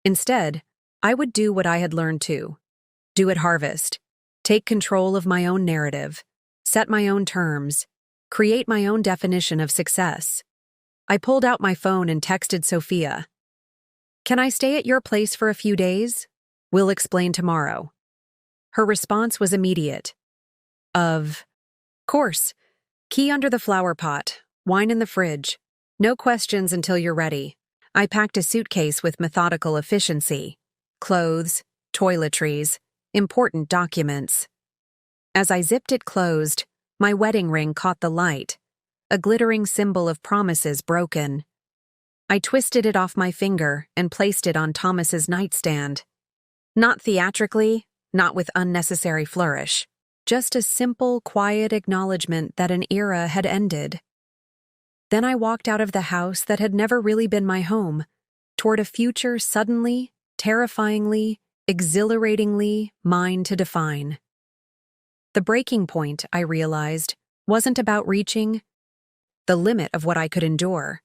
Instead, I would do what I had learned to. Do at Harvest. Take control of my own narrative. Set my own terms. Create my own definition of success. I pulled out my phone and texted Sophia. "Can I stay at your place for a few days? We'll explain tomorrow." Her response was immediate. Of course. Key under the flower pot. Wine in the fridge. No questions until you're ready. I packed a suitcase with methodical efficiency. Clothes, toiletries, important documents. As I zipped it closed, my wedding ring caught the light, a glittering symbol of promises broken. I twisted it off my finger and placed it on Thomas's nightstand. Not theatrically, not with unnecessary flourish. Just a simple, quiet acknowledgement that an era had ended. Then I walked out of the house that had never really been my home, toward a future suddenly, terrifyingly, exhilaratingly mine to define. The breaking point, I realized, wasn't about reaching the limit of what I could endure.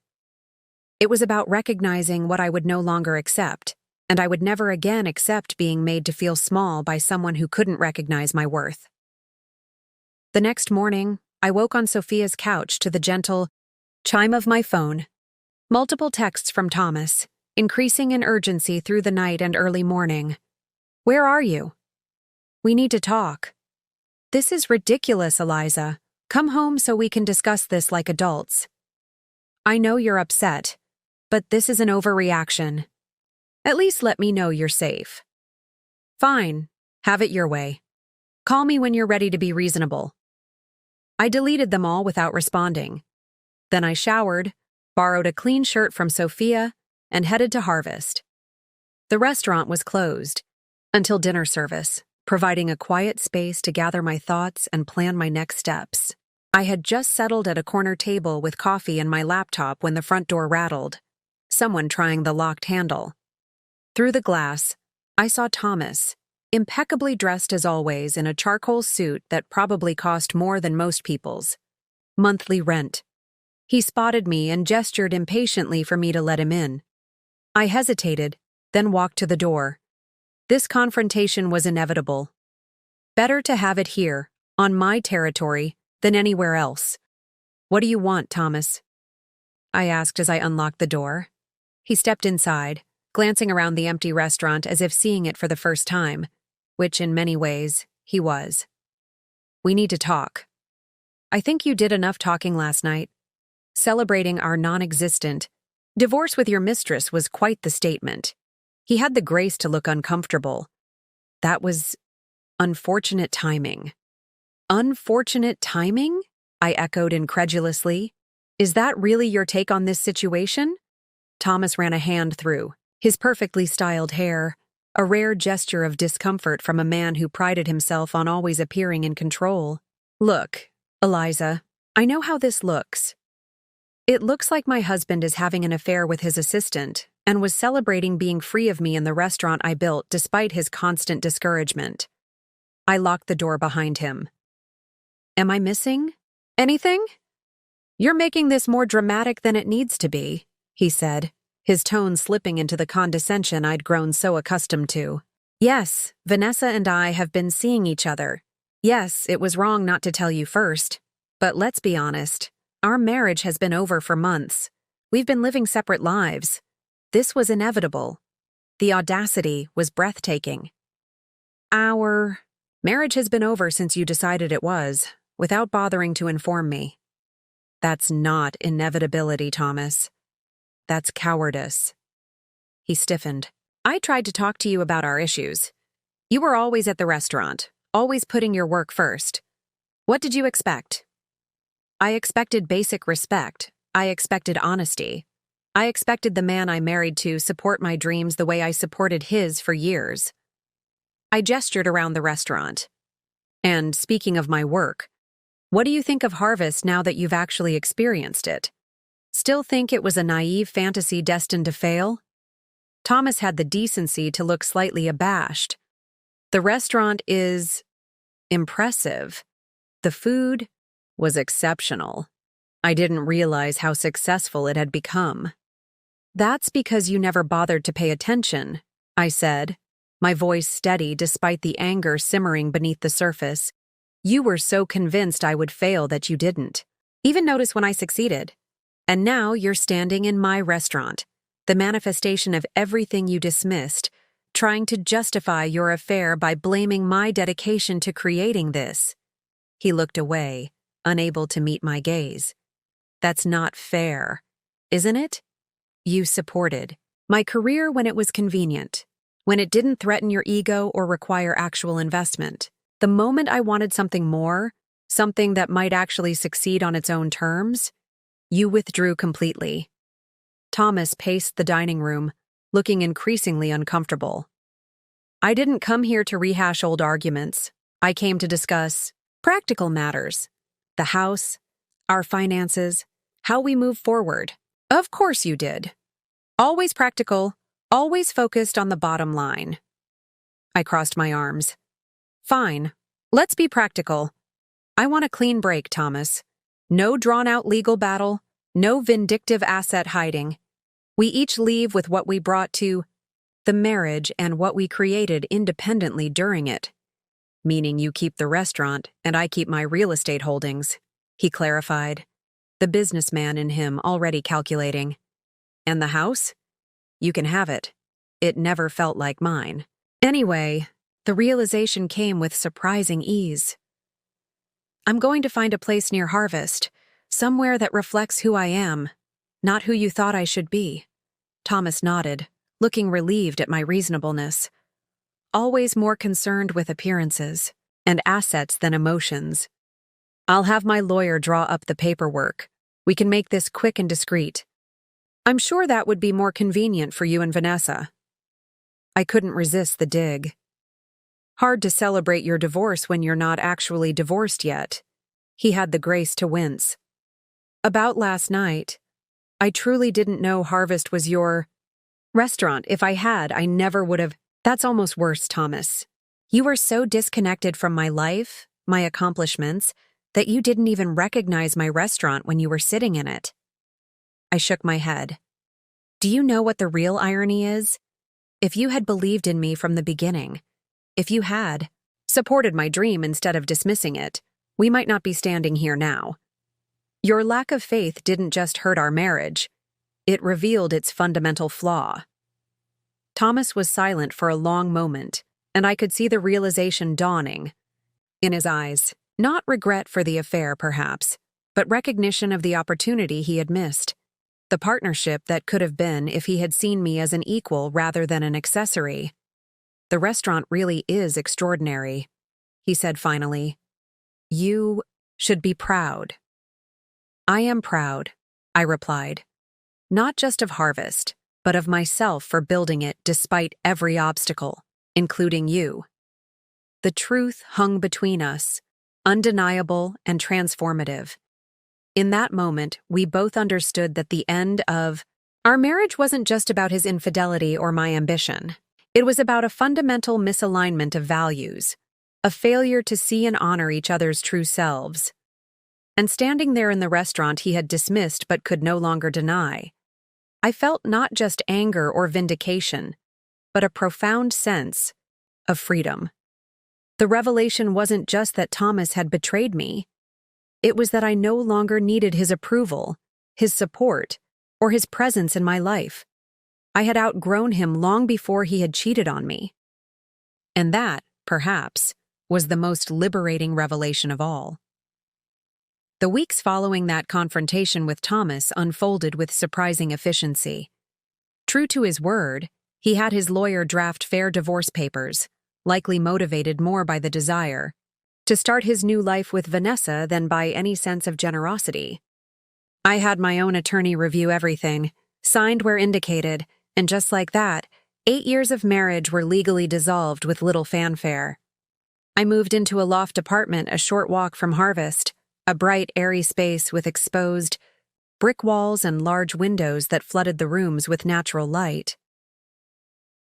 It was about recognizing what I would no longer accept, and I would never again accept being made to feel small by someone who couldn't recognize my worth. The next morning, I woke on Sophia's couch to the gentle chime of my phone. Multiple texts from Thomas, increasing in urgency through the night and early morning. Where are you? We need to talk. This is ridiculous, Eliza. Come home so we can discuss this like adults. I know you're upset, but this is an overreaction. At least let me know you're safe. Fine, have it your way. Call me when you're ready to be reasonable. I deleted them all without responding. Then I showered, borrowed a clean shirt from Sophia, and headed to Harvest. The restaurant was closed until dinner service, providing a quiet space to gather my thoughts and plan my next steps. I had just settled at a corner table with coffee and my laptop when the front door rattled, someone trying the locked handle. Through the glass, I saw Thomas, impeccably dressed as always in a charcoal suit that probably cost more than most people's monthly rent. He spotted me and gestured impatiently for me to let him in. I hesitated, then walked to the door. This confrontation was inevitable. Better to have it here, on my territory, than anywhere else. What do you want, Thomas? I asked as I unlocked the door. He stepped inside, glancing around the empty restaurant as if seeing it for the first time, which in many ways, he was. We need to talk. I think you did enough talking last night. Celebrating our non-existent divorce with your mistress was quite the statement. He had the grace to look uncomfortable. That was unfortunate timing. Unfortunate timing? I echoed incredulously. Is that really your take on this situation? Thomas ran a hand through his perfectly styled hair, a rare gesture of discomfort from a man who prided himself on always appearing in control. Look, Eliza, I know how this looks. It looks like my husband is having an affair with his assistant and was celebrating being free of me in the restaurant I built despite his constant discouragement. I locked the door behind him. Am I missing anything? You're making this more dramatic than it needs to be, he said, his tone slipping into the condescension I'd grown so accustomed to. Yes, Vanessa and I have been seeing each other. Yes, it was wrong not to tell you first. But let's be honest, our marriage has been over for months. We've been living separate lives. This was inevitable. The audacity was breathtaking. Our marriage has been over since you decided it was, without bothering to inform me. That's not inevitability, Thomas. That's cowardice. He stiffened. I tried to talk to you about our issues. You were always at the restaurant, always putting your work first. What did you expect? I expected basic respect. I expected honesty. I expected the man I married to support my dreams the way I supported his for years. I gestured around the restaurant. And speaking of my work, what do you think of Harvest now that you've actually experienced it? Still think it was a naive fantasy destined to fail? Thomas had the decency to look slightly abashed. The restaurant is impressive. The food was exceptional. I didn't realize how successful it had become. That's because you never bothered to pay attention, I said, my voice steady despite the anger simmering beneath the surface. You were so convinced I would fail that you didn't even notice when I succeeded. And now you're standing in my restaurant, the manifestation of everything you dismissed, trying to justify your affair by blaming my dedication to creating this. He looked away, unable to meet my gaze. That's not fair, isn't it? You supported my career when it was convenient, when it didn't threaten your ego or require actual investment. The moment I wanted something more, something that might actually succeed on its own terms, you withdrew completely. Thomas paced the dining room, looking increasingly uncomfortable. I didn't come here to rehash old arguments. I came to discuss practical matters. The house, our finances, how we move forward. Of course you did. Always practical, always focused on the bottom line. I crossed my arms. Fine, let's be practical. I want a clean break, Thomas. No drawn-out legal battle, no vindictive asset hiding. We each leave with what we brought to the marriage and what we created independently during it. Meaning you keep the restaurant and I keep my real estate holdings, he clarified, the businessman in him already calculating. And the house? You can have it. It never felt like mine. Anyway, the realization came with surprising ease. I'm going to find a place near Harvest, somewhere that reflects who I am, not who you thought I should be. Thomas nodded, looking relieved at my reasonableness. Always more concerned with appearances and assets than emotions. I'll have my lawyer draw up the paperwork. We can make this quick and discreet. I'm sure that would be more convenient for you and Vanessa. I couldn't resist the dig. Hard to celebrate your divorce when you're not actually divorced yet. He had the grace to wince. About last night, I truly didn't know Harvest was your restaurant. If I had, I never would have. That's almost worse, Thomas. You were so disconnected from my life, my accomplishments, that you didn't even recognize my restaurant when you were sitting in it. I shook my head. Do you know what the real irony is? If you had believed in me from the beginning, if you had supported my dream instead of dismissing it, we might not be standing here now. Your lack of faith didn't just hurt our marriage, it revealed its fundamental flaw. Thomas was silent for a long moment, and I could see the realization dawning in his eyes. Not regret for the affair, perhaps, but recognition of the opportunity he had missed. The partnership that could have been if he had seen me as an equal rather than an accessory. The restaurant really is extraordinary, he said finally. You should be proud. I am proud, I replied. Not just of Harvest, but of myself for building it despite every obstacle, including you. The truth hung between us, undeniable and transformative. In that moment, we both understood that the end of our marriage wasn't just about his infidelity or my ambition. It was about a fundamental misalignment of values, a failure to see and honor each other's true selves. And standing there in the restaurant he had dismissed but could no longer deny, I felt not just anger or vindication, but a profound sense of freedom. The revelation wasn't just that Thomas had betrayed me. It was that I no longer needed his approval, his support, or his presence in my life. I had outgrown him long before he had cheated on me. And that, perhaps, was the most liberating revelation of all. The weeks following that confrontation with Thomas unfolded with surprising efficiency. True to his word, he had his lawyer draft fair divorce papers, likely motivated more by the desire to start his new life with Vanessa than by any sense of generosity. I had my own attorney review everything, signed where indicated, and just like that, 8 years of marriage were legally dissolved with little fanfare. I moved into a loft apartment a short walk from Harvest, a bright, airy space with exposed brick walls and large windows that flooded the rooms with natural light.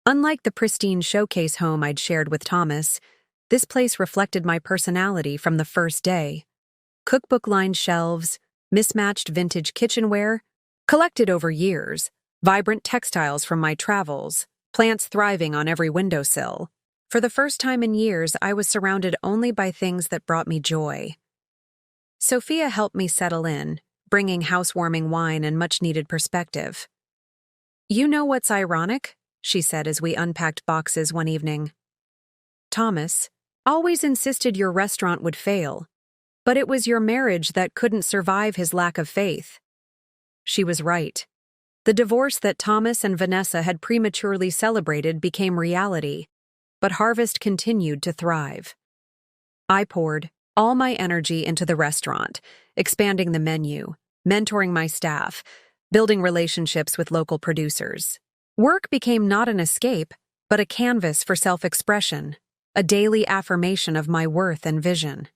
Unlike the pristine showcase home I'd shared with Thomas, this place reflected my personality from the first day. Cookbook-lined shelves, mismatched vintage kitchenware, collected over years, vibrant textiles from my travels, plants thriving on every windowsill. For the first time in years, I was surrounded only by things that brought me joy. Sophia helped me settle in, bringing housewarming wine and much-needed perspective. You know what's ironic? She said as we unpacked boxes one evening. Thomas always insisted your restaurant would fail, but it was your marriage that couldn't survive his lack of faith. She was right. The divorce that Thomas and Vanessa had prematurely celebrated became reality, but Harvest continued to thrive. I poured all my energy into the restaurant, expanding the menu, mentoring my staff, building relationships with local producers. Work became not an escape, but a canvas for self-expression, a daily affirmation of my worth and vision.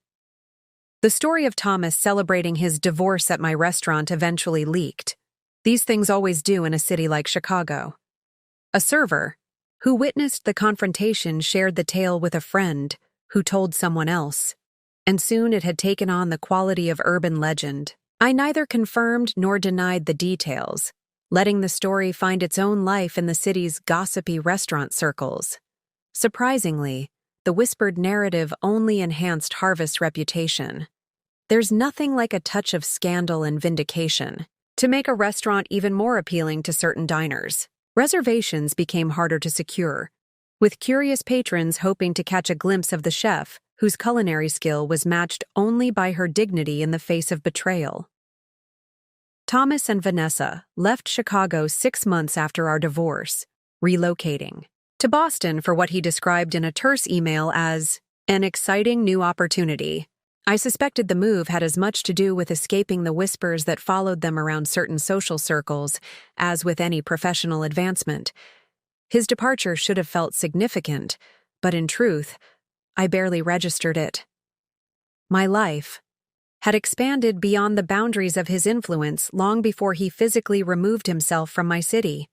The story of Thomas celebrating his divorce at my restaurant eventually leaked. These things always do in a city like Chicago. A server, who witnessed the confrontation, shared the tale with a friend who told someone else, and soon it had taken on the quality of urban legend. I neither confirmed nor denied the details, letting the story find its own life in the city's gossipy restaurant circles. Surprisingly, the whispered narrative only enhanced Harvest's reputation. There's nothing like a touch of scandal and vindication To make a restaurant even more appealing to certain diners, reservations became harder to secure, with curious patrons hoping to catch a glimpse of the chef whose culinary skill was matched only by her dignity in the face of betrayal. Thomas and Vanessa left Chicago 6 months after our divorce, relocating to Boston for what he described in a terse email as an exciting new opportunity. I suspected the move had as much to do with escaping the whispers that followed them around certain social circles as with any professional advancement. His departure should have felt significant, but in truth, I barely registered it. My life had expanded beyond the boundaries of his influence long before he physically removed himself from my city.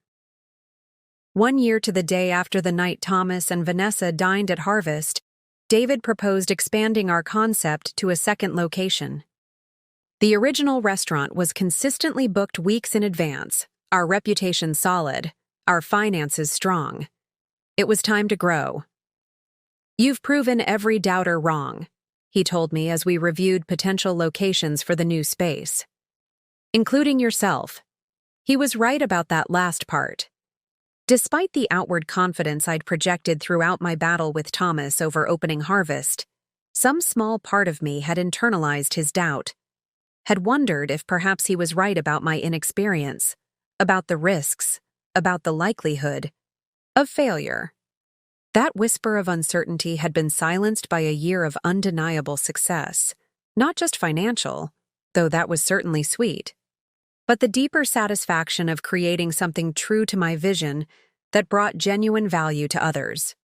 1 year to the day after the night Thomas and Vanessa dined at Harvest, David proposed expanding our concept to a second location. The original restaurant was consistently booked weeks in advance, our reputation solid, our finances strong. It was time to grow. "You've proven every doubter wrong," he told me as we reviewed potential locations for the new space. "Including yourself." He was right about that last part. Despite the outward confidence I'd projected throughout my battle with Thomas over opening Harvest, some small part of me had internalized his doubt, had wondered if perhaps he was right about my inexperience, about the risks, about the likelihood of failure. That whisper of uncertainty had been silenced by a year of undeniable success, not just financial, though that was certainly sweet, but the deeper satisfaction of creating something true to my vision that brought genuine value to others.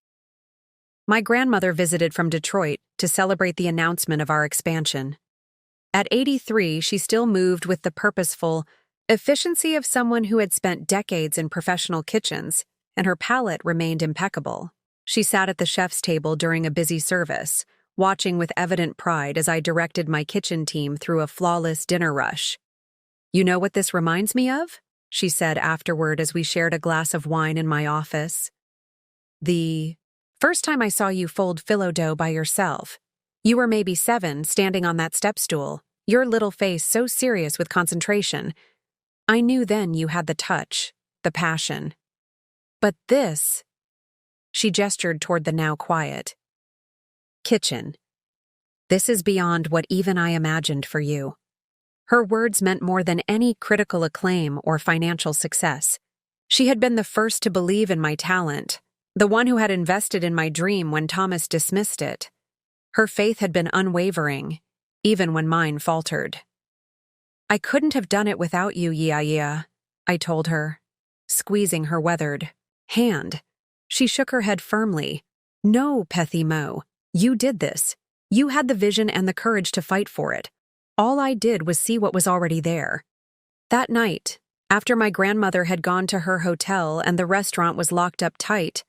My grandmother visited from Detroit to celebrate the announcement of our expansion. At 83, she still moved with the purposeful efficiency of someone who had spent decades in professional kitchens, and her palate remained impeccable. She sat at the chef's table during a busy service, watching with evident pride as I directed my kitchen team through a flawless dinner rush. "You know what this reminds me of?" she said afterward as we shared a glass of wine in my office. "The first time I saw you fold phyllo dough by yourself. You were maybe 7, standing on that step stool, your little face so serious with concentration. I knew then you had the touch, the passion. But this..." She gestured toward the now quiet kitchen. "This is beyond what even I imagined for you." Her words meant more than any critical acclaim or financial success. She had been the first to believe in my talent, the one who had invested in my dream when Thomas dismissed it. Her faith had been unwavering, even when mine faltered. "I couldn't have done it without you, yeah, I told her, squeezing her weathered hand. She shook her head firmly. "No, Pethy Mo, you did this. You had the vision and the courage to fight for it. All I did was see what was already there." That night, after my grandmother had gone to her hotel and the restaurant was locked up tight,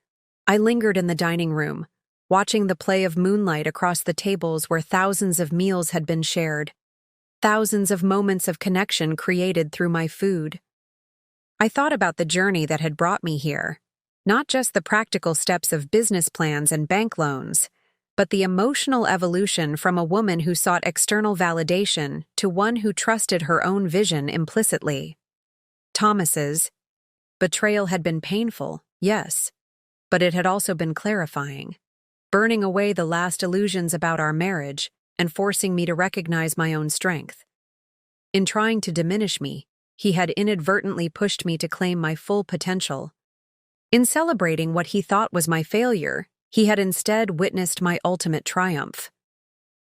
I lingered in the dining room, watching the play of moonlight across the tables where thousands of meals had been shared, thousands of moments of connection created through my food. I thought about the journey that had brought me here, not just the practical steps of business plans and bank loans, but the emotional evolution from a woman who sought external validation to one who trusted her own vision implicitly. Thomas's betrayal had been painful, yes, but it had also been clarifying, burning away the last illusions about our marriage and forcing me to recognize my own strength. In trying to diminish me, he had inadvertently pushed me to claim my full potential. In celebrating what he thought was my failure, he had instead witnessed my ultimate triumph.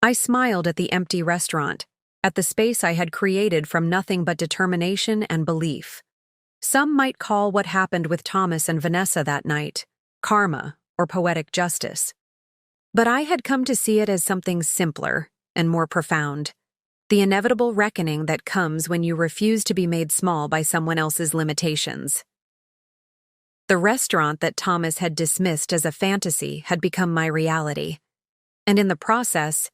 I smiled at the empty restaurant, at the space I had created from nothing but determination and belief. Some might call what happened with Thomas and Vanessa that night karma or poetic justice. But I had come to see it as something simpler and more profound, the inevitable reckoning that comes when you refuse to be made small by someone else's limitations. The restaurant that Thomas had dismissed as a fantasy had become my reality, and in the process,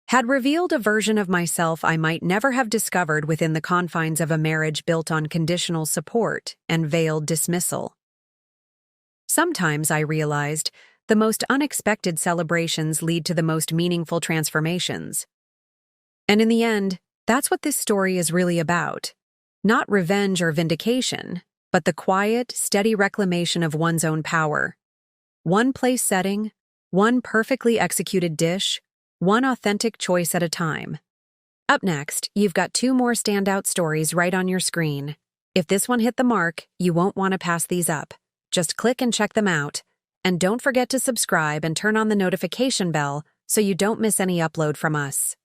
had revealed a version of myself I might never have discovered within the confines of a marriage built on conditional support and veiled dismissal. Sometimes, I realized, the most unexpected celebrations lead to the most meaningful transformations. And in the end, that's what this story is really about. Not revenge or vindication, but the quiet, steady reclamation of one's own power. One place setting, one perfectly executed dish, one authentic choice at a time. Up next, you've got 2 more standout stories right on your screen. If this one hit the mark, you won't want to pass these up. Just click and check them out. And don't forget to subscribe and turn on the notification bell so you don't miss any upload from us.